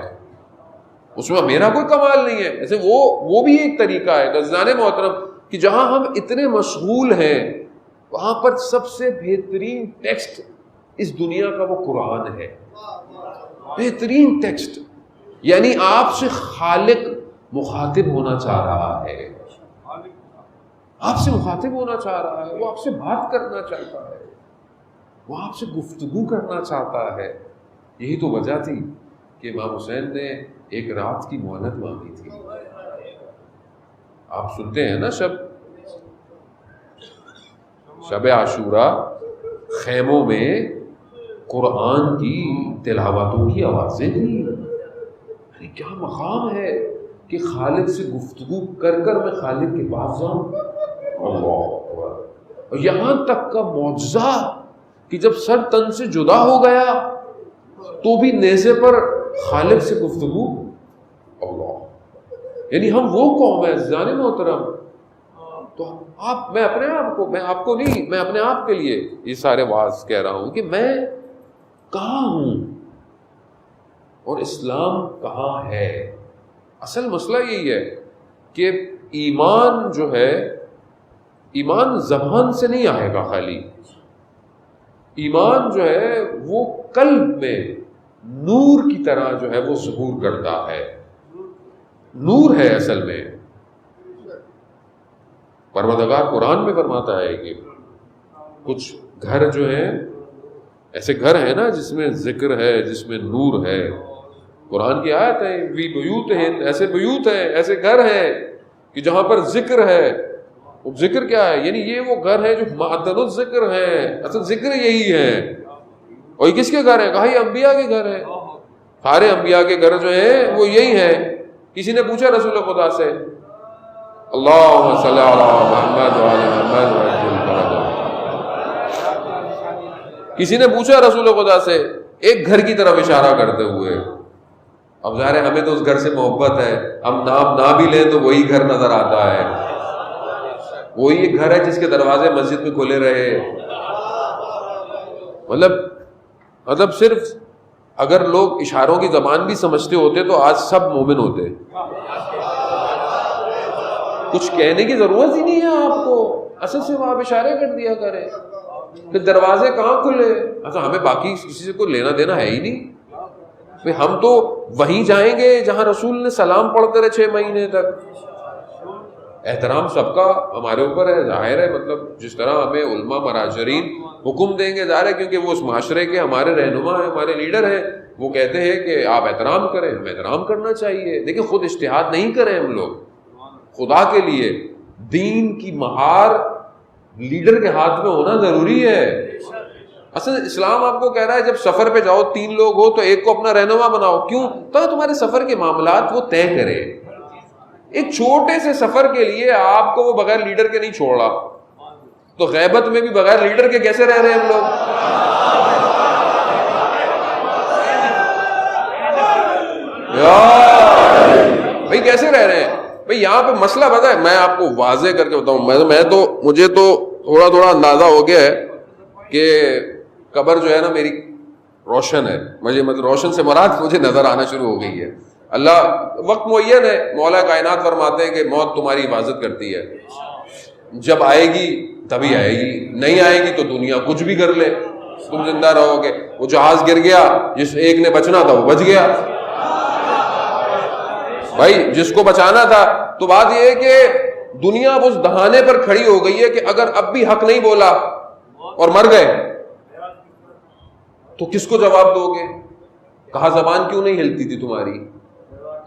اس میں میرا کوئی کمال نہیں ہے. ایسے وہ بھی ایک طریقہ ہے. عزیزان محترم کہ جہاں ہم اتنے مشغول ہیں وہاں پر سب سے بہترین ٹیکسٹ اس دنیا کا وہ قرآن ہے. بہترین ٹیکسٹ، یعنی آپ سے خالق مخاطب ہونا چاہ رہا ہے، آپ سے مخاطب ہونا چاہ رہا ہے، وہ آپ سے بات کرنا چاہتا ہے، وہ آپ سے گفتگو کرنا چاہتا ہے. یہی تو وجہ تھی کہ امام حسین نے ایک رات کی مہلت مانگی تھی. آپ سنتے ہیں نا شب عاشورہ خیموں میں قرآن کی تلاوتوں کی آوازیں تھیں. کیا مقام ہے کہ خالق سے گفتگو کر میں خالق کے پاس جاؤں. اللہ اکبر. اور یہاں تک کا معجزہ کہ جب سر تن سے جدا ہو گیا تو بھی نیزے پر خالق سے گفتگو. اللہ، یعنی ہم وہ قوم ہے عزیزان محترم. تو میں آپ کو نہیں، میں اپنے آپ کے لیے یہ سارے واعظ کہہ رہا ہوں کہ میں کہاں ہوں اور اسلام کہاں ہے. اصل مسئلہ یہی ہے کہ ایمان جو ہے، ایمان زبان سے نہیں آئے گا خالی. ایمان جو ہے وہ قلب میں نور کی طرح جو ہے وہ ظہور کرتا ہے. نور ہے اصل میں. پروردگار قرآن میں فرماتا ہے کہ کچھ گھر جو ہیں ایسے گھر ہیں نا جس میں ذکر ہے، جس میں نور ہے. قرآن کی آیت ہے وی بیوت ہیں، ایسے بیوت ہیں، ایسے گھر ہیں کہ جہاں پر ذکر ہے. وہ ذکر کیا ہے؟ یعنی یہ وہ گھر ہے جو معدن الذکر ہے. اصل ذکر یہی ہے. اور یہ کس کے گھر ہیں؟ کہا یہ انبیاء کے گھر ہیں. سارے انبیاء کے گھر جو ہیں وہ یہی ہیں. کسی نے پوچھا رسول خدا سے، اللہم صلی علی محمد وعلی محمد وعجل فرجہ، کسی نے پوچھا رسول خدا سے ایک گھر کی طرف اشارہ کرتے ہوئے. اب ظاہر ہے ہمیں تو اس گھر سے محبت ہے، ہم نام نہ بھی لیں تو وہی گھر نظر آتا ہے. وہی ایک گھر ہے جس کے دروازے مسجد میں کھلے رہے. مطلب صرف اگر لوگ اشاروں کی زبان بھی سمجھتے ہوتے تو آج سب مومن ہوتے. کچھ کہنے کی ضرورت ہی نہیں ہے آپ کو، اصل سے آپ اشارے کر دیا کریں. پھر دروازے کہاں کھلے؟ اچھا ہمیں باقی کسی سے کوئی لینا دینا ہے ہی نہیں. ہم تو وہیں جائیں گے جہاں رسول نے سلام پڑھتے رہے 6 مہینے تک. احترام سب کا ہمارے اوپر ہے، ظاہر ہے. مطلب جس طرح ہمیں علماء مراجعین حکم دیں گے، ظاہر ہے کیونکہ وہ اس معاشرے کے ہمارے رہنما ہیں، ہمارے لیڈر ہیں، وہ کہتے ہیں کہ آپ احترام کریں، ہمیں احترام کرنا چاہیے. دیکھیں خود اجتہاد نہیں کریں ہم لوگ. خدا کے لیے دین کی مہار لیڈر کے ہاتھ میں ہونا ضروری ہے. اصل اسلام آپ کو کہہ رہا ہے جب سفر پہ جاؤ 3 لوگ ہو تو ایک کو اپنا رہنما بناؤ. کیوں؟ تو تمہارے سفر کے معاملات وہ طے کرے. ایک چھوٹے سے سفر کے لیے آپ کو وہ بغیر لیڈر کے نہیں چھوڑا، تو غیبت میں بھی بغیر لیڈر کے کیسے رہ رہے ہیں ہم لوگ؟ بھائی کیسے رہ رہے ہیں؟ بھائی یہاں پہ مسئلہ پتہ ہے، میں آپ کو واضح کر کے بتاؤں. مجھے تو تھوڑا اندازہ ہو گیا ہے کہ قبر جو ہے نا میری روشن ہے. مطلب روشن سے مراد مجھے نظر آنا شروع ہو گئی ہے. اللہ وقت معین ہے، مولا کائنات فرماتے ہیں کہ موت تمہاری حفاظت کرتی ہے. جب آئے گی تبھی آئے گی، نہیں آئے گی تو دنیا کچھ بھی کر لے، تم زندہ رہو گے. وہ جہاز گر گیا، جس ایک نے بچنا تھا وہ بچ گیا. بھائی جس کو بچانا تھا. تو بات یہ ہے کہ دنیا اب اس دہانے پر کھڑی ہو گئی ہے کہ اگر اب بھی حق نہیں بولا اور مر گئے تو کس کو جواب دو گے؟ کہا زبان کیوں نہیں ہلتی تھی تمہاری؟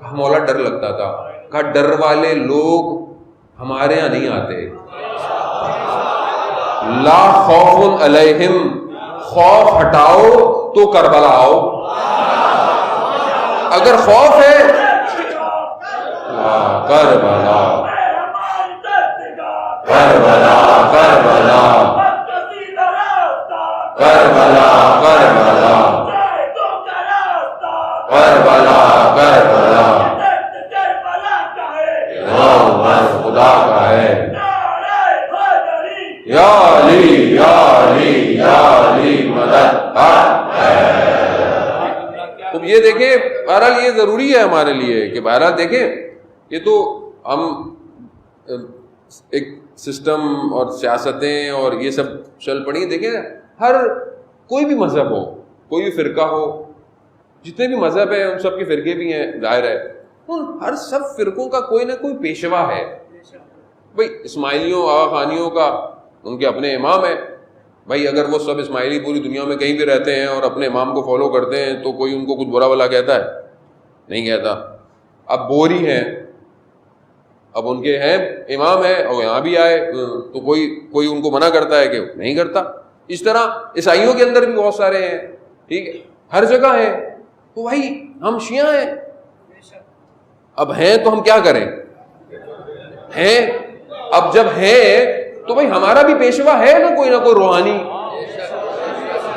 کہا مولا ڈر لگتا تھا. کہا ڈر والے لوگ ہمارے یہاں نہیں آتے. لا خوف علیہم، خوف ہٹاؤ تو کربلا آؤ. اگر خوف ہے کربلا کربلا کربلا کربلا کربلا کربلا کربلا خدا کا ہے. یا علی یا علی یا علی مدد ہے. اب یہ دیکھیں بہرحال یہ ضروری ہے ہمارے لیے کہ بہرحال دیکھیں یہ تو ہم ایک سسٹم اور سیاستیں اور یہ سب چل پڑی. دیکھیں ہر کوئی بھی مذہب ہو، کوئی بھی فرقہ ہو، جتنے بھی مذہب ہیں ان سب کے فرقے بھی ہیں ظاہر ہے، ان ہر سب فرقوں کا کوئی نہ کوئی پیشوا ہے. بھائی اسماعیلیوں آغا خانیوں کا ان کے اپنے امام ہیں. بھائی اگر وہ سب اسماعیلی پوری دنیا میں کہیں بھی رہتے ہیں اور اپنے امام کو فالو کرتے ہیں تو کوئی ان کو کچھ برا بلا کہتا ہے؟ نہیں کہتا. اب بوری ہیں، اب ان کے ہیں امام ہیں اور یہاں بھی آئے تو کوئی ان کو منع کرتا ہے کہ نہیں کرتا. اس طرح عیسائیوں کے اندر بھی بہت سارے ہیں، ٹھیک ہے، ہر جگہ ہیں. تو بھائی ہم شیعہ ہیں، اب ہیں تو ہم کیا کریں؟ ہیں اب جب ہیں تو بھائی ہمارا بھی پیشوا ہے نا کوئی روحانی.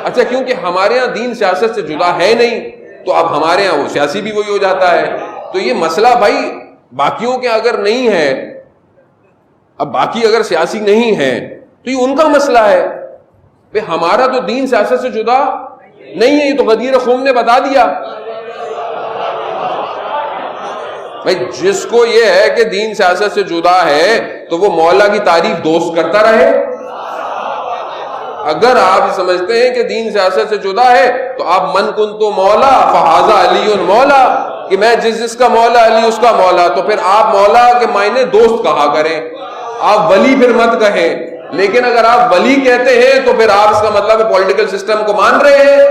اچھا کیونکہ ہمارے ہاں دین سیاست سے جدا ہے نہیں تو اب ہمارے ہاں وہ سیاسی بھی وہی ہو جاتا ہے. تو یہ مسئلہ بھائی باقیوں کے اگر نہیں ہے، اب باقی اگر سیاسی نہیں ہے تو یہ ان کا مسئلہ ہے. بھئی ہمارا تو دین سیاست سے جدا نہیں ہے، یہ تو غدیر خم نے بتا دیا. بھئی جس کو یہ ہے کہ دین سیاست سے جدا ہے تو وہ مولا کی تعریف دوست کرتا رہے. اگر آپ سمجھتے ہیں کہ دین سیاست سے جدا ہے تو آپ من کن تو مولا فہذا علی مولا، کہ میں جس کا مولا علی اس کا مولا، تو پھر آپ مولا کے معنی دوست کہا کریں، آپ ولی پھر مت کہیں. لیکن اگر آپ ولی کہتے ہیں تو پھر آپ اس کا مطلب پولیٹیکل سسٹم کو مان رہے ہیں،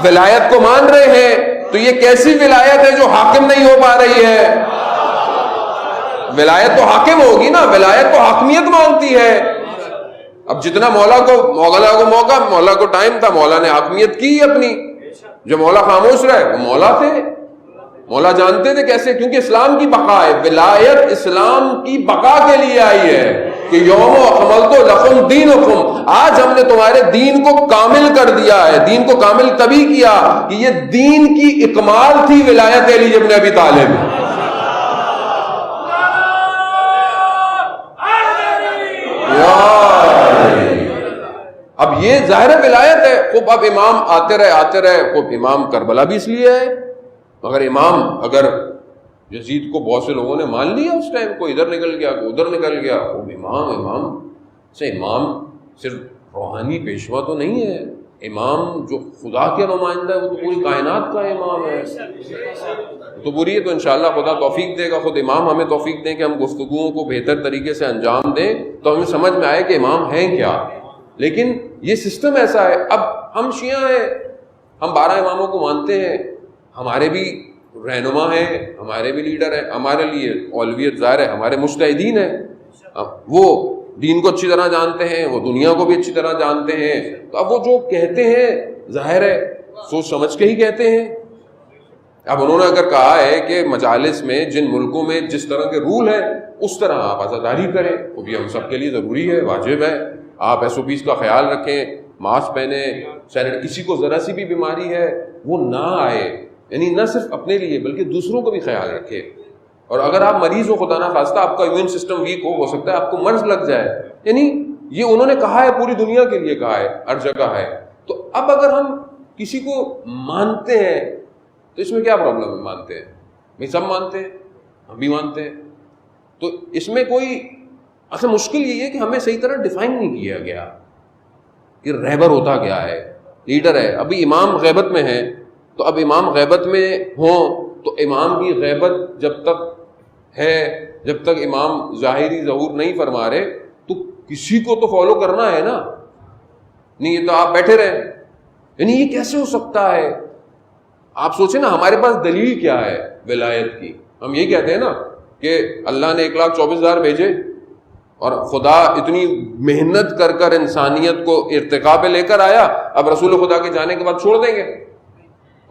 ولایت کو مان رہے ہیں. تو یہ کیسی ولایت ہے جو حاکم نہیں ہو پا رہی ہے؟ ولایت تو حاکم ہوگی نا، ولایت تو حاکمیت مانتی ہے. اب جتنا مولا کو موقع، مولا کو ٹائم تھا، مولا نے حاکمیت کی اپنی. جو مولا خاموش رہے وہ مولا تھے، مولا جانتے تھے کیسے، کیونکہ اسلام کی بقا ہے. ولایت اسلام کی بقا کے لیے آئی ہے کہ یوم اکملت لکم دینکم، آج ہم نے تمہارے دین کو کامل کر دیا ہے. دین کو کامل تبھی کیا کہ یہ دین کی اکمال تھی ولایت علی ابن ابی طالب. اب یہ ظاہر ولایت ہے. خوب اب امام آتے رہے. خوب امام کربلا بھی اس لیے ہے، مگر امام اگر یزید کو بہت سے لوگوں نے مان لیا اس ٹائم، کوئی ادھر نکل گیا کوئی ادھر نکل گیا، وہ امام صرف روحانی پیشوا تو نہیں ہے. امام جو خدا کے نمائندہ ہے وہ تو پوری کائنات کا امام ہے. تو پوری ہے تو انشاءاللہ خدا توفیق دے گا، خود امام ہمیں توفیق دیں کہ ہم گفتگوؤں کو بہتر طریقے سے انجام دیں تو ہمیں سمجھ میں آئے کہ امام ہیں کیا. لیکن یہ سسٹم ایسا ہے. اب ہم شیعہ ہیں، ہم 12 اماموں کو مانتے ہیں، ہمارے بھی رہنما ہیں، ہمارے بھی لیڈر ہیں. ہمارے لیے اولویت ظاہر ہے ہمارے مجتہدین ہیں، وہ دین کو اچھی طرح جانتے ہیں، وہ دنیا کو بھی اچھی طرح جانتے ہیں. تو اب وہ جو کہتے ہیں ظاہر ہے سوچ سمجھ کے ہی کہتے ہیں. اب انہوں نے اگر کہا ہے کہ مجالس میں جن ملکوں میں جس طرح کے رول ہیں اس طرح آپ عزاداری کریں، وہ بھی ہم سب کے لیے ضروری ہے، واجب ہے. آپ SOPs کا خیال رکھیں، ماسک پہنیں، کسی کو ذرا سی بھی بیماری ہے وہ نہ آئے، یعنی نہ صرف اپنے لیے بلکہ دوسروں کو بھی خیال رکھے. اور اگر آپ مریض ہو، خدا نہ خواستہ آپ کا امیون سسٹم ویک ہو سکتا ہے آپ کو مرض لگ جائے. یعنی یہ انہوں نے کہا ہے، پوری دنیا کے لیے کہا ہے، ہر جگہ ہے. تو اب اگر ہم کسی کو مانتے ہیں تو اس میں کیا پرابلم ہے؟ مانتے ہیں بھائی، سب مانتے ہیں، ہم بھی مانتے ہیں. تو اس میں کوئی اصل مشکل یہ ہے کہ ہمیں صحیح طرح ڈیفائن نہیں کیا گیا کہ رہبر ہوتا کیا ہے، لیڈر ہے. ابھی امام غیبت میں ہیں تو اب امام غیبت میں ہوں تو امام کی غیبت جب تک ہے، جب تک امام ظاہری ظہور نہیں فرما رہے تو کسی کو تو فالو کرنا ہے نا. نہیں یہ تو آپ بیٹھے رہیں، یعنی یہ کیسے ہو سکتا ہے؟ آپ سوچیں نا ہمارے پاس دلیل کیا ہے ولایت کی؟ ہم یہی کہتے ہیں نا کہ اللہ نے 1,24,000 بھیجے اور خدا اتنی محنت کر کر انسانیت کو ارتقاء پہ لے کر آیا، اب رسول خدا کے جانے کے بعد چھوڑ دیں گے؟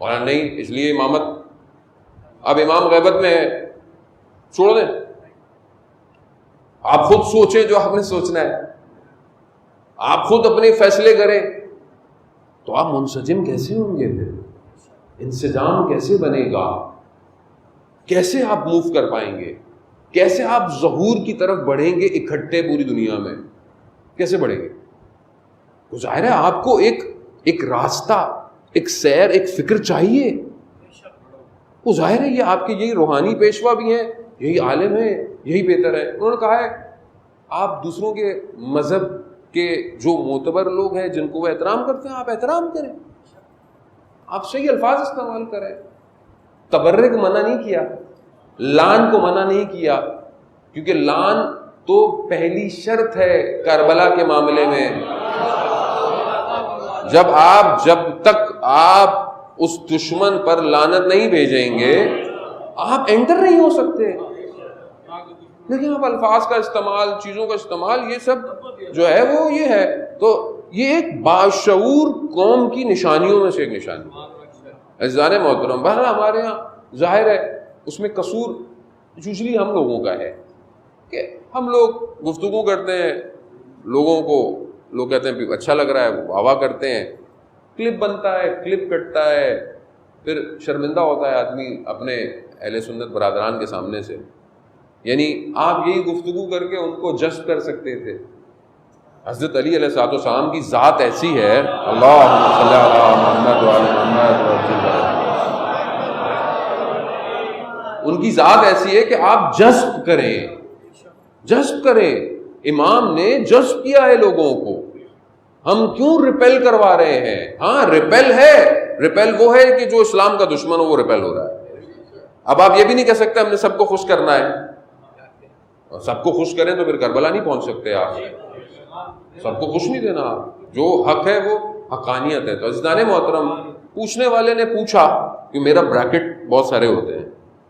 اور نہیں، اس لیے امامت، اب امام غیبت میں ہے، چھوڑ دیں۔ آپ خود سوچیں جو آپ نے سوچنا ہے، آپ خود اپنے فیصلے کریں، تو آپ منسجم کیسے ہوں گے؟ پھر انسجام کیسے بنے گا؟ کیسے آپ موو کر پائیں گے؟ کیسے آپ ظہور کی طرف بڑھیں گے اکٹھے پوری دنیا میں؟ کیسے بڑھیں گے؟ تو ظاہر ہے آپ کو ایک راستہ، ایک سیر، ایک فکر چاہیے۔ وہ ظاہر ہے یہ آپ کے یہی روحانی پیشوا بھی ہیں، یہی عالم ہیں، یہی بہتر ہے۔ انہوں نے کہا ہے آپ دوسروں کے مذہب کے جو معتبر لوگ ہیں جن کو وہ احترام کرتے ہیں، آپ احترام کریں، آپ صحیح الفاظ استعمال کریں۔ تبرک منع نہیں کیا، لعن کو منع نہیں کیا، کیونکہ لعن تو پہلی شرط ہے کربلا کے معاملے میں۔ جب تک آپ اس دشمن پر لعنت نہیں بھیجیں گے آپ انٹر نہیں ہو سکتے۔ لیکن اب الفاظ کا استعمال، چیزوں کا استعمال، یہ سب جو ہے وہ یہ ہے، تو یہ ایک باشعور قوم کی نشانیوں میں سے ایک نشانی ہے۔ عزیزان محترم، بہرحال ہمارے ہاں ظاہر ہے اس میں قصور یوزلی ہم لوگوں کا ہے کہ ہم لوگ گفتگو کرتے ہیں، لوگوں کو لوگ کہتے ہیں اچھا لگ رہا ہے، وہ واہ واہ کرتے ہیں، کلپ بنتا ہے، کلپ کٹتا ہے، پھر شرمندہ ہوتا ہے آدمی اپنے اہل سنت برادران کے سامنے سے۔ یعنی آپ یہی گفتگو کر کے ان کو جذب کر سکتے تھے۔ حضرت علی علیہ الصلوۃ والسلام کی ذات ایسی ہے، اللہم صلی علی محمد وعلی محمد، ان کی ذات ایسی ہے کہ آپ جذب کریں۔ امام نے جذب کیا ہے لوگوں کو، ہم کیوں ریپیل کروا رہے ہیں؟ ہاں ریپیل وہ ہے کہ جو اسلام کا دشمن ہو وہ ریپیل ہو رہا ہے۔ اب آپ یہ بھی نہیں کہہ سکتے ہم نے سب کو خوش کرنا ہے، اور سب کو خوش کریں تو پھر کربلا نہیں پہنچ سکتے۔ آپ سب کو خوش نہیں دینا، جو حق ہے وہ حقانیت ہے۔ تو عزیزان محترم، پوچھنے والے نے پوچھا کہ میرا بریکٹ بہت سارے ہوتے ہیں،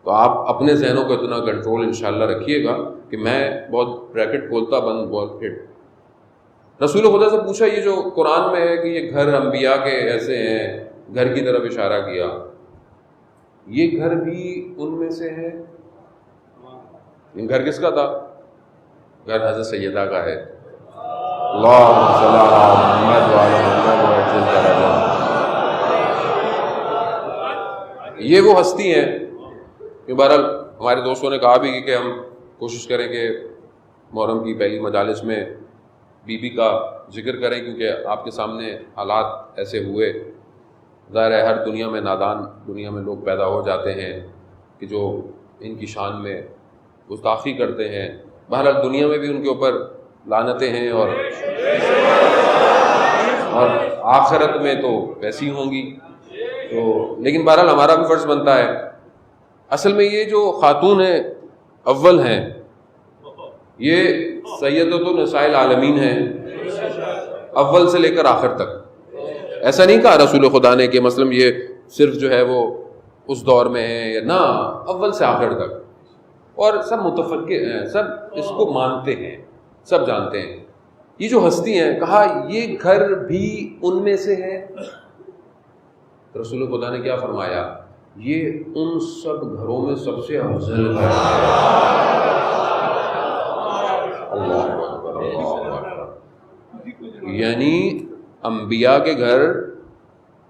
تو آپ اپنے ذہنوں کو اتنا کنٹرول انشاءاللہ رکھیے گا کہ میں بہت بریکٹ کھولتا بند بہت ہٹ۔ رسول خدا سے پوچھا یہ جو قرآن میں ہے کہ یہ گھر انبیاء کے ایسے ہیں، گھر کی طرف اشارہ کیا، یہ گھر بھی ان میں سے ہے؟ گھر کس کا تھا؟ گھر حضرت سیدہ کا ہے۔ اللہم صلی علی محمد وعلی محمد وعجل درجات۔ یہ وہ ہستی ہیں کہ بہرحال ہمارے دوستوں نے کہا بھی کہ ہم کوشش کریں کہ محرم کی پہلی مجالس میں بی بی کا ذکر کریں، کیونکہ آپ کے سامنے حالات ایسے ہوئے، ظاہر ہے ہر دنیا میں نادان دنیا میں لوگ پیدا ہو جاتے ہیں کہ جو ان کی شان میں گستاخی کرتے ہیں۔ بہرحال دنیا میں بھی ان کے اوپر لعنتیں ہیں، اور آخرت میں تو ویسی ہوں گی۔ تو لیکن بہرحال ہمارا بھی فرض بنتا ہے۔ اصل میں یہ جو خاتون ہیں اول ہیں، یہ سیدۃ النساء العالمین ہیں، اول سے لے کر آخر تک۔ ایسا نہیں کہا رسول خدا نے کہ مثلا یہ صرف جو ہے وہ اس دور میں ہے، یا نہ، اول سے آخر تک۔ اور سب متفق ہیں، سب اس کو مانتے ہیں، سب جانتے ہیں۔ یہ جو ہستی ہیں، کہا یہ گھر بھی ان میں سے ہے۔ رسول خدا نے کیا فرمایا؟ یہ ان سب گھروں میں سب سے افضل ہے۔ اللہ اکبر، اللہ اکبر۔ یعنی انبیاء کے گھر،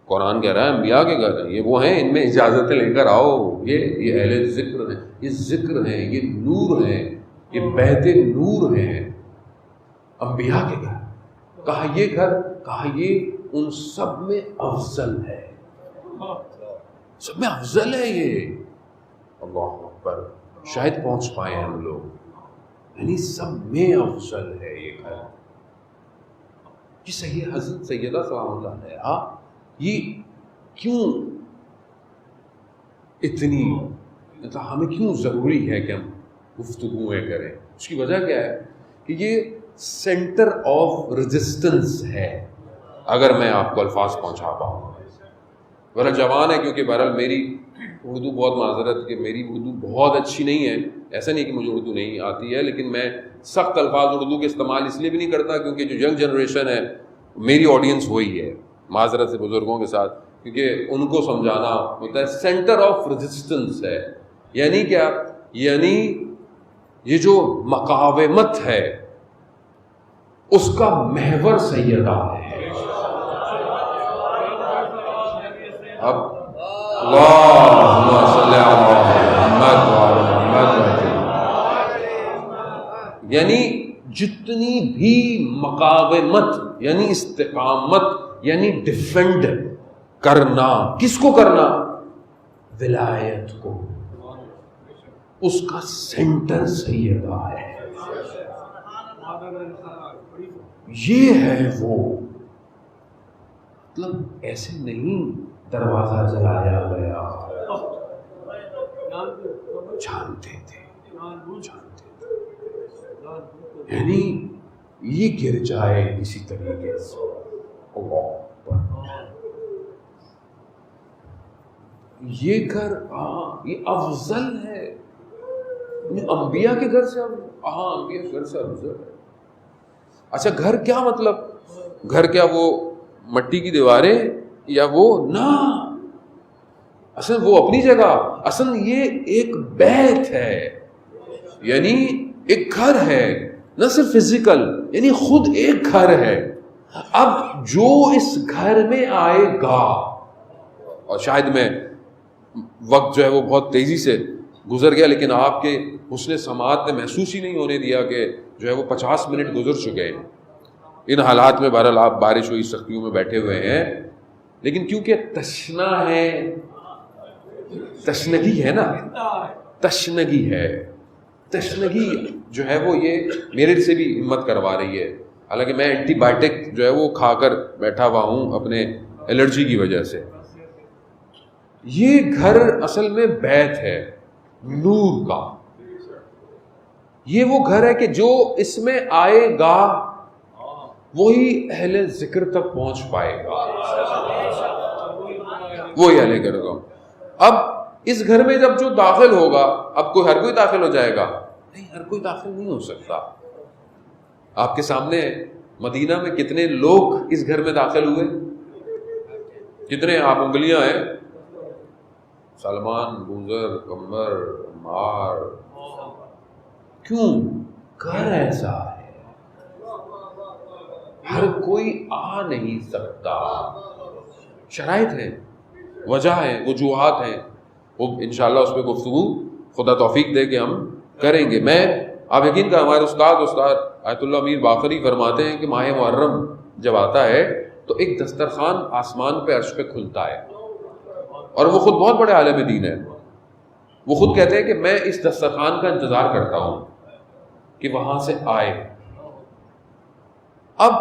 قرآن کہہ رہا ہے انبیاء کے گھر ہیں، یہ وہ ہیں ان میں اجازتیں لے کر آؤ، یہ اہل ذکر ہیں، یہ ذکر ہیں، یہ نور ہیں، یہ بہت نور ہیں، انبیاء کے گھر۔ کہا یہ گھر، کہا یہ ان سب میں افضل ہے، سب میں افضل ہے یہ۔ اللہ اکبر، شاید پہنچ پائے ہم لوگ، یعنی سب میں افضل ہے یہ گھر۔ یہ صحیح حضرت سیدہ سلام اللہ علیہا، یہ کیوں اتنی، ہمیں کیوں ضروری ہے کہ ہم گفتگویں کریں؟ اس کی وجہ کیا ہے کہ یہ سینٹر آف ریزسٹنس ہے۔ اگر میں آپ کو الفاظ پہنچا پاؤں. بہرحال جوان ہے, کیونکہ بہرحال میری اردو بہت معذرت کہ میری اردو بہت اچھی نہیں ہے, ایسا نہیں کہ مجھے اردو نہیں آتی ہے, لیکن میں سخت الفاظ اردو کے استعمال اس لیے بھی نہیں کرتا کیونکہ جو ینگ جنریشن ہے میری آڈینس وہی ہے, معذرت سے بزرگوں کے ساتھ, کیونکہ ان کو سمجھانا ہوتا ہے. سینٹر آف ریزسٹنس ہے, یعنی کیا, یعنی یہ جو مقاومت ہے اس کا محور سیدہ ہے. اب اللہم صلی علی محمد, یعنی جتنی بھی مقاومت یعنی استقامت یعنی ڈیفینڈ کرنا, کس کو کرنا, ولایت کو, اس کا سینٹر سیدہ ہے. یہ ہے وہ, مطلب ایسے نہیں دروازہ جلایا گیا, جانتے تھے, یعنی یہ گر جائے کسی طریقے سے. یہ گھر یہ افضل ہے, انبیاء کے گھر سے انبیاء کے گھر سے افضل ہے. اچھا گھر کیا مطلب, گھر کیا وہ مٹی کی دیواریں یا وہ نہ, اصل وہ اپنی جگہ, اصل یہ ایک بیت ہے, یعنی ایک گھر ہے, نہ صرف فزیکل, یعنی خود ایک گھر ہے. اب جو اس گھر میں آئے گا, اور شاید میں وقت جو ہے وہ بہت تیزی سے گزر گیا, لیکن آپ کے حسن سماعت نے محسوس ہی نہیں ہونے دیا کہ جو ہے وہ 50 منٹ گزر چکے ہیں ان حالات میں. بہرحال آپ بارش ہوئی سختیوں میں بیٹھے ہوئے ہیں, لیکن کیونکہ تشنا ہے, تشنگی ہے نا, تشنگی ہے, تشنگی جو ہے وہ یہ میرے سے بھی ہمت کروا رہی ہے, حالانکہ میں اینٹی بائیوٹک جو ہے وہ کھا کر بیٹھا ہوا ہوں اپنے الرجی کی وجہ سے. یہ گھر اصل میں بیت ہے نور کا, یہ وہ گھر ہے کہ جو اس میں آئے گا وہی اہل ذکر تک پہنچ پائے گا, وہی اہل ذکر کا. اب اس گھر میں جب جو داخل ہوگا, اب ہر کوئی داخل ہو جائے گا نہیں, ہر کوئی داخل نہیں ہو سکتا. آپ کے سامنے مدینہ میں کتنے لوگ اس گھر میں داخل ہوئے, کتنے آپ انگلیاں ہیں, سلمان, بوزر, کمر, مار. کیوں, گھر ایسا ہے, ہر کوئی آ نہیں سکتا. شرائط ہیں, وجہ ہیں, وجوہات ہیں, وہ انشاءاللہ اس پہ گفتگو خدا توفیق دے کہ ہم کریں گے. میں آپ یقین کا ہمارے استاد آیت اللہ میر باقری فرماتے ہیں کہ ماہ محرم جب آتا ہے تو ایک دسترخوان آسمان پہ عرش پہ کھلتا ہے, اور وہ خود بہت بڑے عالم دین ہے. وہ خود کہتے ہیں کہ میں اس دسترخوان کا انتظار کرتا ہوں کہ وہاں سے آئے. اب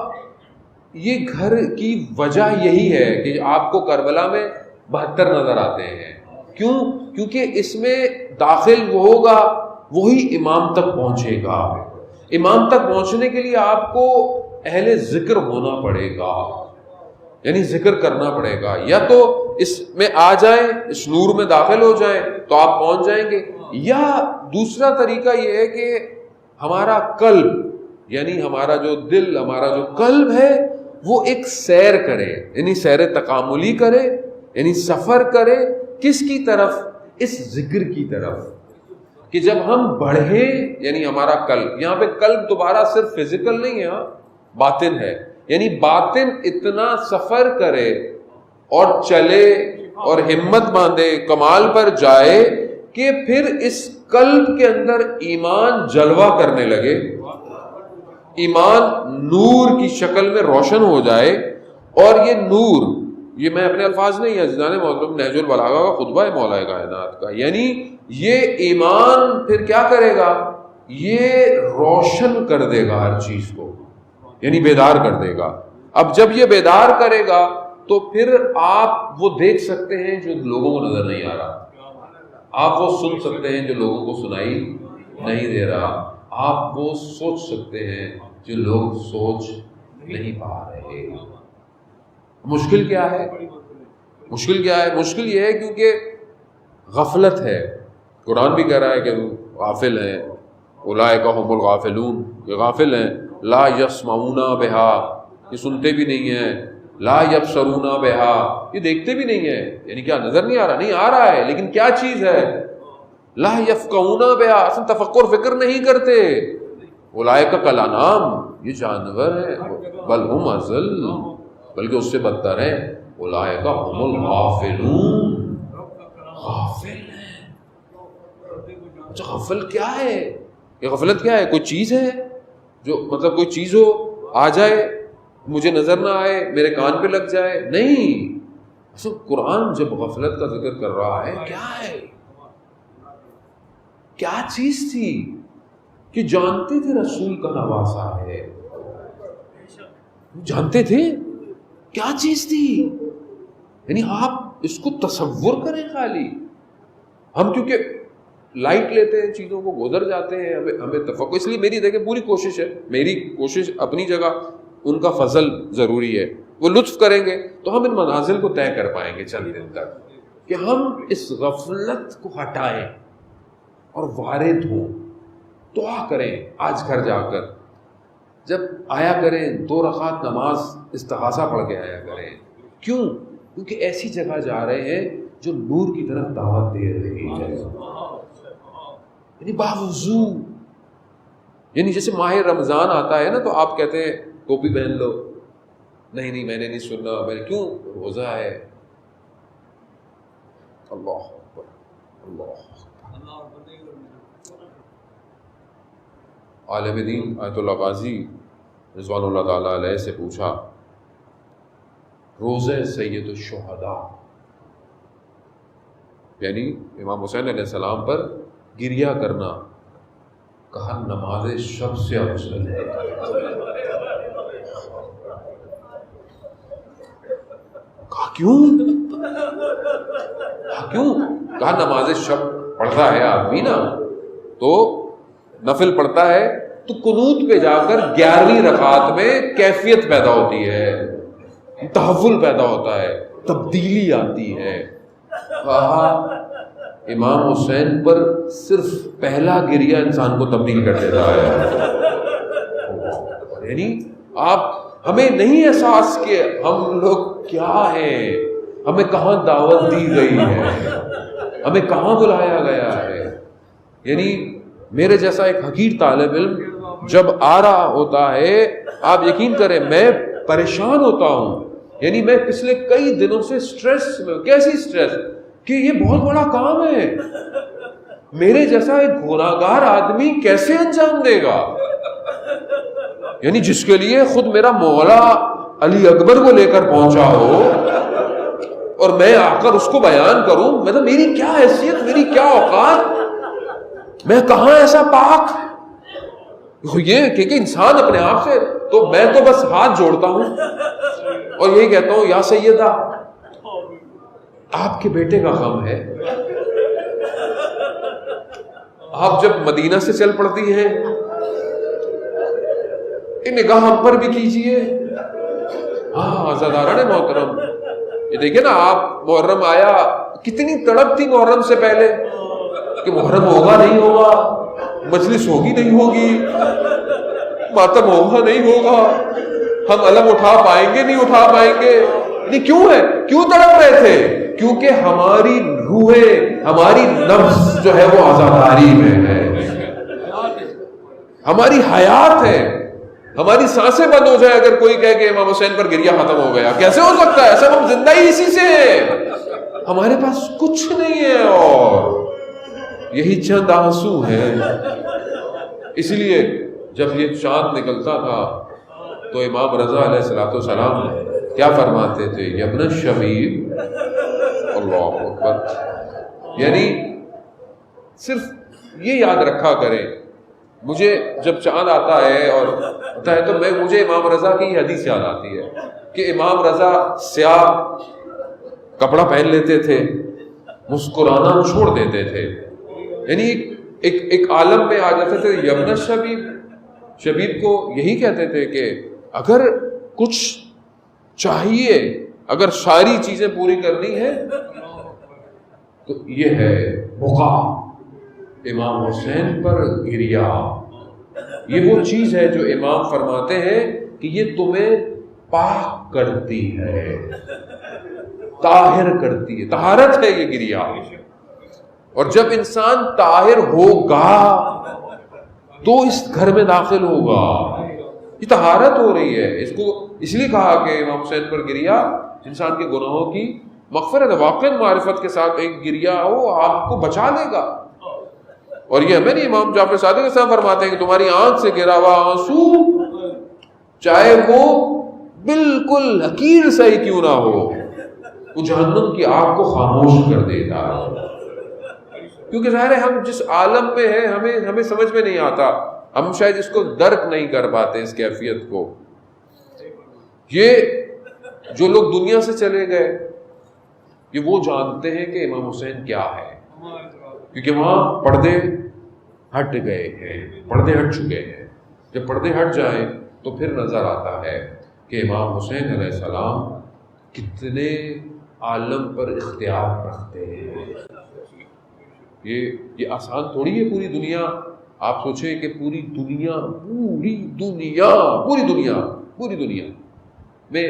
یہ گھر کی وجہ یہی ہے کہ آپ کو کربلا میں 72 نظر آتے ہیں. کیوں, کیونکہ اس میں داخل وہ ہوگا وہی امام تک پہنچے گا. امام تک پہنچنے کے لیے آپ کو اہل ذکر ہونا پڑے گا, یعنی ذکر کرنا پڑے گا. یا تو اس میں آ جائیں, اس نور میں داخل ہو جائیں تو آپ پہنچ جائیں گے, یا دوسرا طریقہ یہ ہے کہ ہمارا قلب یعنی ہمارا جو دل, ہمارا جو قلب ہے وہ ایک سیر کرے, یعنی سیر تکاملی کرے, یعنی سفر کرے. کس کی طرف, اس ذکر کی طرف, کہ جب ہم بڑھیں, یعنی ہمارا قلب, یہاں پہ قلب دوبارہ صرف فزیکل نہیں ہے, باطن ہے, یعنی باطن اتنا سفر کرے اور چلے اور ہمت باندھے, کمال پر جائے کہ پھر اس قلب کے اندر ایمان جلوہ کرنے لگے, ایمان نور کی شکل میں روشن ہو جائے. اور یہ نور, یہ میں اپنے الفاظ نہیں, عزیزان محترم, نہج البلاغہ کا خطبہ ہے مولا کائنات کا. یعنی یہ ایمان پھر کیا کرے گا, یہ روشن کر دے گا ہر چیز کو, یعنی بیدار کر دے گا. اب جب یہ بیدار کرے گا تو پھر آپ وہ دیکھ سکتے ہیں جو لوگوں کو نظر نہیں آ رہا, آپ وہ سن سکتے ہیں جو لوگوں کو سنائی نہیں دے رہا, آپ وہ سوچ سکتے ہیں جو لوگ سوچ نہیں پا رہے. مشکل کیا ہے؟ مشکل کیا ہے؟ مشکل یہ ہے کیونکہ غفلت ہے. قرآن بھی کہہ رہا ہے کہ غافل ہیں، اولئک هم الغافلون، یہ غافل ہیں. لا یسمعون بہا، یہ سنتے بھی نہیں ہیں. لا یبصرون بہا، یہ دیکھتے بھی نہیں ہیں. یعنی کیا نظر نہیں آ رہا؟ نہیں آ رہا ہے، لیکن کیا چیز ہے؟ لا یفقہون بہا، اصلا تفکر فکر نہیں کرتے. اولئک کالانعام، یہ جانور ہیں. بل ہم اضل، بلکہ اس سے بدتر ہیں. اولئک هم الغافلون، غافل ہیں. اچھا غفل کیا ہے؟ یہ غفلت کیا ہے؟ کوئی چیز ہے جو مطلب کوئی چیز ہو، آ جائے، مجھے نظر نہ آئے، میرے کان پہ لگ جائے؟ نہیں. اصل قرآن جب غفلت کا ذکر کر رہا ہے، کیا ہے؟ کیا چیز تھی کہ جانتے تھے رسول کا نواسا ہے؟ جانتے تھے کیا چیز تھی؟ یعنی آپ اس کو تصور کریں. خالی ہم کیونکہ لائٹ لیتے ہیں چیزوں کو، گزر جاتے ہیں، ہمیں تفکر. اس لیے میری دیکھیں پوری کوشش ہے، میری کوشش اپنی جگہ، ان کا فضل ضروری ہے. وہ لطف کریں گے تو ہم ان منازل کو طے کر پائیں گے چند دن تک، کہ ہم اس غفلت کو ہٹائیں اور وارد ہوں. دعا کریں آج گھر جا کر، جب آیا کریں 2 رکعت نماز استغاثہ پڑھ کے آیا کریں. کیوں؟ کیونکہ ایسی جگہ جا رہے ہیں جو نور کی طرف دعوت دے رہی ہے. یعنی باوضو، یعنی جیسے ماہ رمضان آتا ہے نا تو آپ کہتے ہیں ٹوپی پہن لو. نہیں میں نے نہیں سننا. میں نے کیوں؟ روزہ ہے. اللہ اکبر، اللہ اکبر. عالم دین آیت اللہ غازی رضوان اللہ تعالیٰ علیہ سے پوچھا، روزہ سید الشہداء، یعنی امام حسین علیہ السلام پر گریہ کرنا، کہا نماز شب سے افضل ہے. کہا کیوں؟ کہا نماز شب پڑھتا ہے آدمی نا، تو نفل پڑھتا ہے تو قنوت پہ جا کر 11ویں رکعت میں کیفیت پیدا ہوتی ہے، تحول پیدا ہوتا ہے، تبدیلی آتی ہے. کہا امام حسین پر صرف پہلا گریہ انسان کو تبدیل کر دیتا ہے. یعنی آپ ہمیں نہیں احساس کہ ہم لوگ کیا ہیں، ہمیں کہاں دعوت دی گئی ہے، ہمیں کہاں بلایا گیا ہے. یعنی میرے جیسا ایک حقیر طالب علم جب آ رہا ہوتا ہے، آپ یقین کریں میں پریشان ہوتا ہوں. یعنی میں پچھلے کئی دنوں سے سٹریس میں. کیسی سٹریس؟ کہ یہ بہت بڑا کام ہے، میرے جیسا ایک گناہگار آدمی کیسے انجام دے گا؟ یعنی جس کے لیے خود میرا مولا علی اکبر کو لے کر پہنچا ہو اور میں آ کر اس کو بیان کروں، مطلب میری کیا حیثیت، میری کیا اوقات، میں کہاں ایسا پاک. یہ کہ انسان اپنے آپ سے، تو میں تو بس ہاتھ جوڑتا ہوں اور یہی کہتا ہوں یا سیدہ آپ کے بیٹے کا غم ہے. آپ جب مدینہ سے چل پڑتی ہیں، ایک نگاہ ہم پر بھی کیجئے. ہاں عزاداران محترم، یہ دیکھیں نا، آپ محرم آیا، کتنی تڑپ تھی محرم سے پہلے کہ محرم ہوگا نہیں ہوگا، مجلس ہوگی نہیں ہوگی، ماتم ہوگا نہیں ہوگا، ہم علم اٹھا پائیں گے نہیں اٹھا پائیں گے. نہیں کیوں ہے؟ کیوں تڑپ رہے تھے؟ کیونکہ ہماری روحیں، ہماری نفس جو ہے وہ عزاداری میں ہے، ہماری حیات ہے. ہماری سانسیں بند ہو جائیں اگر کوئی کہے کہ امام حسین پر گریہ ختم ہو گیا. کیسے ہو سکتا ہے ایسا؟ ہم زندہ ہی اسی سے ہیں، ہمارے پاس کچھ نہیں ہے اور یہی چند آنسو ہیں. اس لیے جب یہ چاند نکلتا تھا تو امام رضا علیہ السلام کیا فرماتے تھے؟ یبن الشبیب، اللہ اکبر. یعنی صرف یہ یاد رکھا کریں، مجھے جب چاند آتا ہے اور ہوتا ہے تو مجھے امام رضا کی حدیث یاد آتی ہے کہ امام رضا سیاہ کپڑا پہن لیتے تھے، مسکرانا چھوڑ دیتے تھے. یعنی ایک عالم میں آ جاتے تھے. یبن الشبیب، شبیب کو یہی کہتے تھے کہ اگر کچھ چاہیے اگر ساری چیزیں پوری کرنی ہے تو یہ ہے بقا، امام حسین پر گریا. یہ وہ چیز ہے جو امام فرماتے ہیں کہ یہ تمہیں پاک کرتی ہے، طاہر کرتی ہے، طہارت ہے یہ گریا. اور جب انسان طاہر ہوگا تو اس گھر میں داخل ہوگا. یہ طہارت ہو رہی ہے. اس کو اس لیے کہا کہ امام حسین پر گریا انسان کے گناہوں کی مغفرت ہے. واقعی معرفت کے ساتھ ایک گریا ہو آپ کو بچا لے گا. اور یہ ہمیں نہیں، امام جعفر صادق صاحب فرماتے ہیں کہ تمہاری آنکھ سے گرا ہوا آنسو چاہے وہ بالکل حقیر سا ہی کیوں نہ ہو، وہ جہنم کی آگ کو خاموش کر دیتا ہے. کیونکہ ظاہر ہے ہم جس عالم میں ہیں ہمیں سمجھ میں نہیں آتا، ہم شاید اس کو درک نہیں کر پاتے اس کیفیت کو. یہ جو لوگ دنیا سے چلے گئے یہ وہ جانتے ہیں کہ امام حسین کیا ہے، کیونکہ وہاں پردے ہٹ گئے ہیں، پردے ہٹ چکے ہیں. جب پردے ہٹ جائیں تو پھر نظر آتا ہے کہ امام حسین علیہ السلام کتنے عالم پر اختیار رکھتے ہیں. یہ آسان تھوڑی ہے. پوری دنیا، آپ سوچیں کہ پوری دنیا میں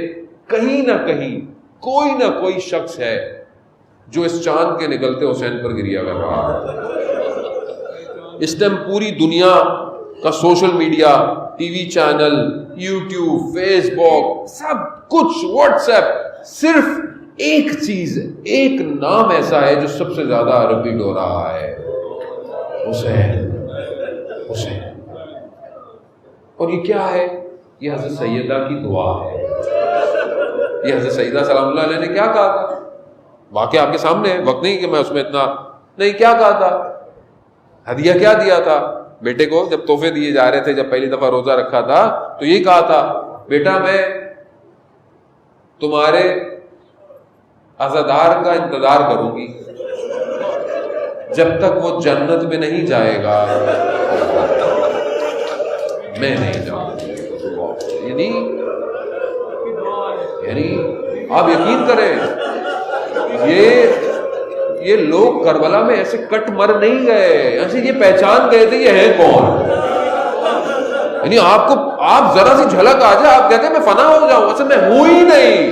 کہیں نہ کہیں کوئی نہ کوئی شخص ہے جو اس چاند کے نکلتے حسین پر گریا کر رہا ہے. اس ٹائم پوری دنیا کا social media, T V channel, YouTube, Facebook, سب کچھ، واٹس ایپ، صرف ایک چیز، ایک نام ایسا ہے جو سب سے زیادہ ریپیٹ ہو رہا ہے، حسین. اور یہ کیا ہے؟ یہ حضرت سیدہ کی دعا ہے. یہ حضرت سیدہ سلام اللہ علیہ نے کیا کہا تھا؟ واقعہ آپ کے سامنے ہے، وقت نہیں کہ میں اس میں اتنا نہیں. کیا کہا تھا؟ ہدیہ کیا دیا تھا بیٹے کو جب تحفے دیے جا رہے تھے؟ جب پہلی دفعہ روزہ رکھا تھا تو یہی کہا تھا، بیٹا میں تمہارے عزادار کا انتظار کروں گی جب تک وہ جنت میں نہیں جائے گا میں نہیں جاؤں. یعنی آپ یقین کریں یہ لوگ کربلا میں ایسے کٹ مر نہیں گئے، ایسے یہ پہچان گئے تھے یہ ہے کون. یعنی آپ ذرا سی جھلک آ جائے آپ کہتے ہیں میں فنا ہو جاؤں، اصل میں ہوں ہی نہیں.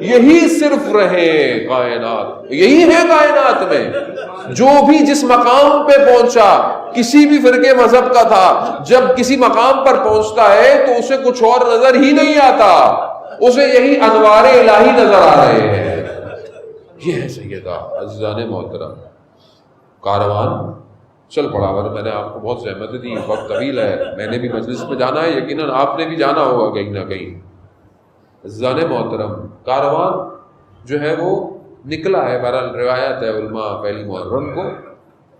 یہی صرف رہے کائنات، یہی ہے کائنات میں. جو بھی جس مقام پہ پہنچا کسی بھی فرقے مذہب کا تھا، جب کسی مقام پر پہنچتا ہے تو اسے کچھ اور نظر ہی نہیں آتا، اسے یہی انوار الہی نظر آ رہے ہیں. یہ ہے سیدہ. عزیزان محترم، کاروان چل پڑا. میں نے آپ کو بہت زحمت دی، وقت طویل ہے، میں نے بھی مجلس میں جانا ہے، یقیناً آپ نے بھی جانا ہوگا کہیں نہ کہیں. عزیزان محترم، کاروان جو ہے وہ نکلا ہے. بہرحال روایت ہے علماء پہلی محرم کو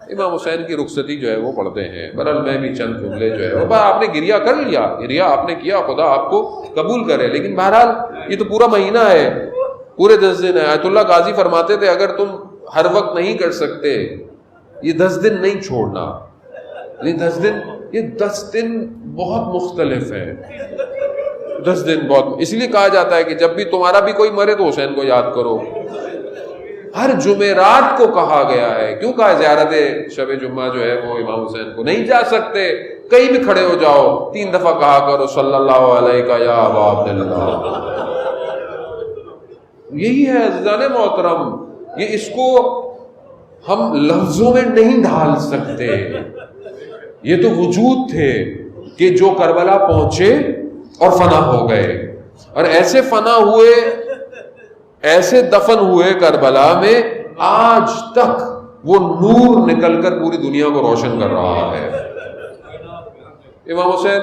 امام حسین کی رخصتی جو ہے وہ پڑھتے ہیں. بہرحال میں بھی چند جملے جو ہے وہ آپ نے گریا کر لیا، گریا آپ نے کیا، خدا آپ کو قبول کرے. لیکن بہرحال یہ تو پورا مہینہ ہے، پورے 10 دن ہے. آیت اللہ غازی فرماتے تھے اگر تم ہر وقت نہیں کر سکتے یہ 10 دن نہیں چھوڑنا. یہ 10 دن بہت مختلف ہے. 10 دن بہت، اس لیے کہا جاتا ہے کہ جب بھی تمہارا بھی کوئی مرے تو حسین کو یاد کرو. ہر جمعرات کو کہا گیا ہے. کیوں کہا زیارت شب جمعہ جو ہے وہ امام حسین کو نہیں جا سکتے، کہیں بھی کھڑے ہو جاؤ 3 دفعہ کہا کرو صلی اللہ علیہ یا ابا عبداللہ. یہی ہے عزیزان محترم. یہ اس کو ہم لفظوں میں نہیں ڈھال سکتے. یہ تو وجود تھے کہ جو کربلا پہنچے اور فنا ہو گئے، اور ایسے فنا ہوئے، ایسے دفن ہوئے کربلا میں، آج تک وہ نور نکل کر پوری دنیا کو روشن کر رہا ہے. امام حسین،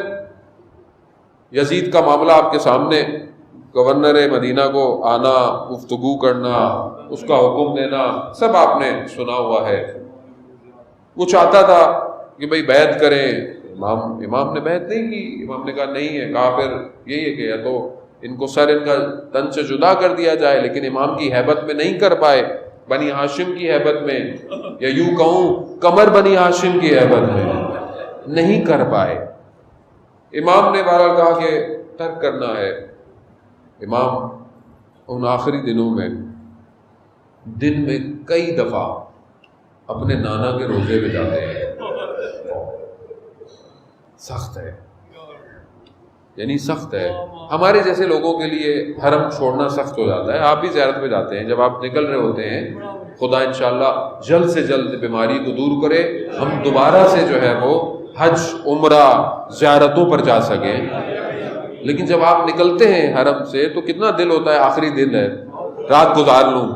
یزید کا معاملہ آپ کے سامنے، گورنر مدینہ کو آنا، گفتگو کرنا، اس کا حکم دینا، سب آپ نے سنا ہوا ہے. وہ چاہتا تھا کہ بھئی بیعت کریں. امام نے بیعت نہیں کی. امام نے کہا نہیں ہے. کہا پھر یہی ہے کہ یا تو ان کو سر ان کا تن سے جدا کر دیا جائے، لیکن امام کی ہیبت میں نہیں کر پائے، بنی ہاشم کی ہیبت میں، یا یوں کہوں کمر بنی ہاشم کی ہیبت میں نہیں کر پائے. امام نے بہرحال کہا کہ ترک کرنا ہے. امام ان آخری دنوں میں دن میں کئی دفعہ اپنے نانا کے روزے پہ جاتے ہیں. سخت ہے، یعنی سخت ہے. ہمارے جیسے لوگوں کے لیے حرم چھوڑنا سخت ہو جاتا ہے. آپ بھی زیارت پہ جاتے ہیں، جب آپ نکل رہے ہوتے ہیں، خدا انشاءاللہ جلد سے جلد بیماری کو دور کرے، ہم دوبارہ سے جو ہے وہ حج عمرہ زیارتوں پر جا سکیں. لیکن جب آپ نکلتے ہیں حرم سے تو کتنا دل ہوتا ہے آخری دن ہے، رات گزار لوں.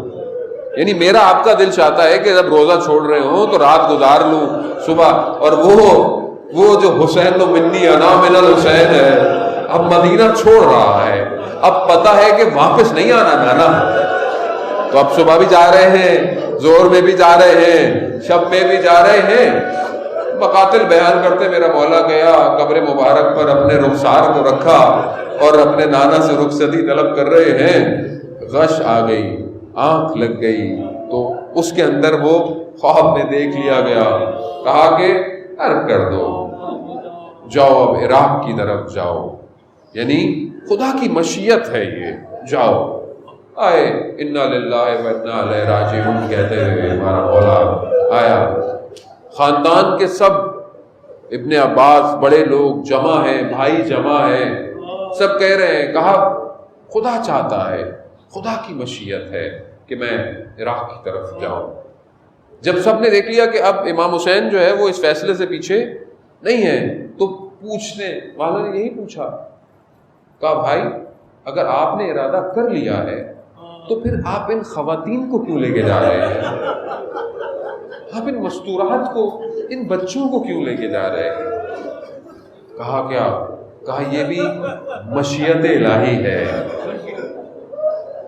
یعنی میرا آپ کا دل چاہتا ہے کہ جب روزہ چھوڑ رہے ہوں تو رات گزار لوں صبح. اور وہ جو حسین منی انا من الحسین ہے، اب مدینہ چھوڑ رہا ہے، اب پتہ ہے کہ واپس نہیں آنا نانا. تو اب صبح بھی جا رہے ہیں، زور میں بھی جا رہے ہیں، شب میں بھی جا رہے ہیں. مقاتل بیان کرتے میرا مولا گیا قبر مبارک پر اپنے رخسار کو رکھا اور اپنے نانا سے رخصتی طلب کر رہے ہیں. غش آ گئی، آنکھ لگ گئی، تو اس کے اندر وہ خواب میں دیکھ لیا گیا. کہا کہ ترک کر دو، جاؤ اب عراق کی طرف جاؤ. یعنی خدا کی مشیت ہے یہ، جاؤ. آئے انا للہ و انا الیہ راجعون کہتے ہوئے ہمارا مولا آیا. خاندان کے سب ابن عباس بڑے لوگ جمع ہیں، بھائی جمع ہیں، سب کہہ رہے ہیں. کہا خدا چاہتا ہے، خدا کی مشیت ہے کہ میں عراق کی طرف جاؤں. جب سب نے دیکھ لیا کہ اب امام حسین جو ہے وہ اس فیصلے سے پیچھے نہیں ہے، تو پوچھنے والا نے یہی پوچھا. کہا بھائی اگر آپ نے ارادہ کر لیا ہے تو پھر آپ ان خواتین کو کیوں لے کے جا رہے ہیں؟ آپ ان مستورات کو، ان بچوں کو کیوں لے کے جا رہے ہیں؟ کہا کیا؟ کہا یہ بھی مشیت الہی ہے.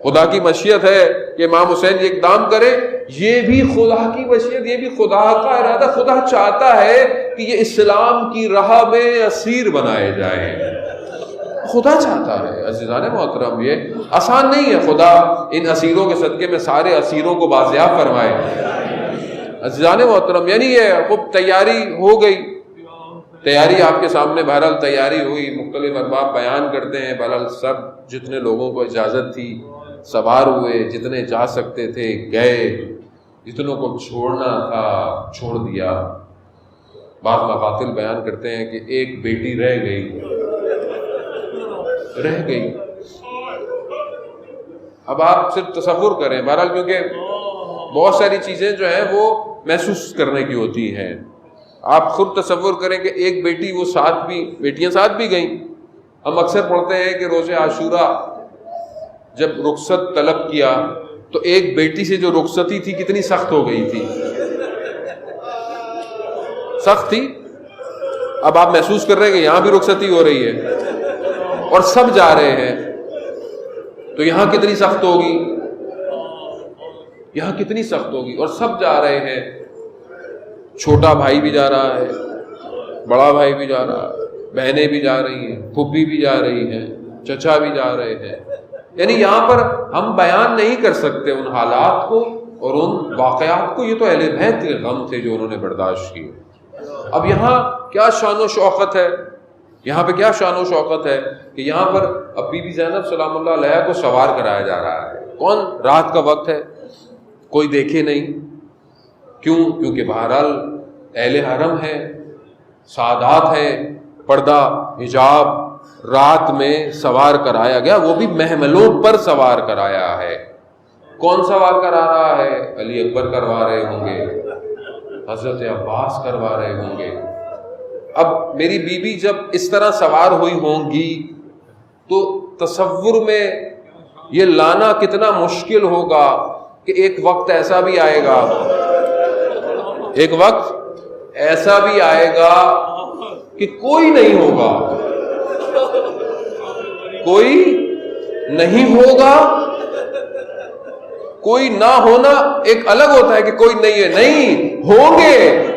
خدا کی مشیت ہے کہ امام حسین یہ اقدام کرے. یہ بھی خدا کی مشیت، یہ بھی خدا کا ارادہ. خدا چاہتا ہے کہ یہ اسلام کی راہ میں اسیر بنائے جائیں. خدا چاہتا ہے. عزیزان محترم یہ آسان نہیں ہے. خدا ان اسیروں کے صدقے میں سارے اسیروں کو بازیاب فرمائے. عزیزان محترم یعنی یہ خوب تیاری ہو گئی. تیاری آپ کے سامنے بہرحال تیاری ہوئی، مختلف ارباب بیان کرتے ہیں. بہرحال سب جتنے لوگوں کو اجازت تھی سوار ہوئے، جتنے جا سکتے تھے گئے، جتنوں کو چھوڑنا تھا چھوڑ دیا. بعض مقاتل بیان کرتے ہیں کہ ایک بیٹی رہ گئی. اب آپ صرف تصور کریں. بہرحال کیونکہ بہت ساری چیزیں جو ہیں وہ محسوس کرنے کی ہوتی ہیں. آپ خود تصور کریں کہ ایک بیٹی، وہ ساتھ بھی بیٹیاں ساتھ بھی گئیں. ہم اکثر پڑھتے ہیں کہ روز عاشورہ جب رخصت طلب کیا تو ایک بیٹی سے جو رخصتی تھی کتنی سخت ہو گئی تھی. سخت تھی. اب آپ محسوس کر رہے ہیں کہ یہاں بھی رخصتی ہو رہی ہے اور سب جا رہے ہیں، تو یہاں کتنی سخت ہوگی، یہاں کتنی سخت ہوگی. اور سب جا رہے ہیں. چھوٹا بھائی بھی جا رہا ہے، بڑا بھائی بھی جا رہا ہے، بہنیں بھی جا رہی ہیں، پھوپھی بھی جا رہی ہیں، چچا بھی جا رہے ہیں. یعنی یہاں پر ہم بیان نہیں کر سکتے ان حالات کو اور ان واقعات کو. یہ تو اہل بیت کے غم تھے جو انہوں نے برداشت کیے. اب یہاں کیا شان و شوکت ہے، یہاں پہ کیا شان و شوکت ہے کہ یہاں پر اب بی بی زینب سلام اللہ علیہ کو سوار کرایا جا رہا ہے. کون؟ رات کا وقت ہے، کوئی دیکھے نہیں. کیوں؟ کیونکہ بہرحال اہل حرم ہے، سادات ہے، پردہ حجاب. رات میں سوار کرایا گیا، وہ بھی محملوں پر سوار کرایا ہے. کون سوار کرا رہا ہے؟ علی اکبر کروا رہے ہوں گے، حضرت عباس کروا رہے ہوں گے. اب میری بیوی جب اس طرح سوار ہوئی ہوں گی تو تصور میں یہ لانا کتنا مشکل ہوگا کہ ایک وقت ایسا بھی آئے گا، ایک وقت ایسا بھی آئے گا کہ کوئی نہیں ہوگا، کوئی نہیں ہوگا. کوئی نہ ہونا ایک الگ ہوتا ہے کہ کوئی نہیں ہے. نہیں ہوں گے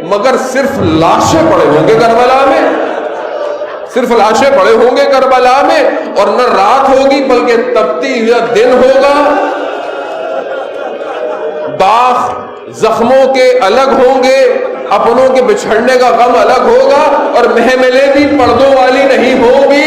مگر صرف لاشیں پڑے ہوں گے کربلا میں، صرف لاشیں پڑے ہوں گے کربلا میں. اور نہ رات ہوگی بلکہ تپتی ہوئی دن ہوگا. داغ زخموں کے الگ ہوں گے، اپنوں کے بچھڑنے کا غم الگ ہوگا. اور محملیں بھی پردوں والی نہیں ہوں گی،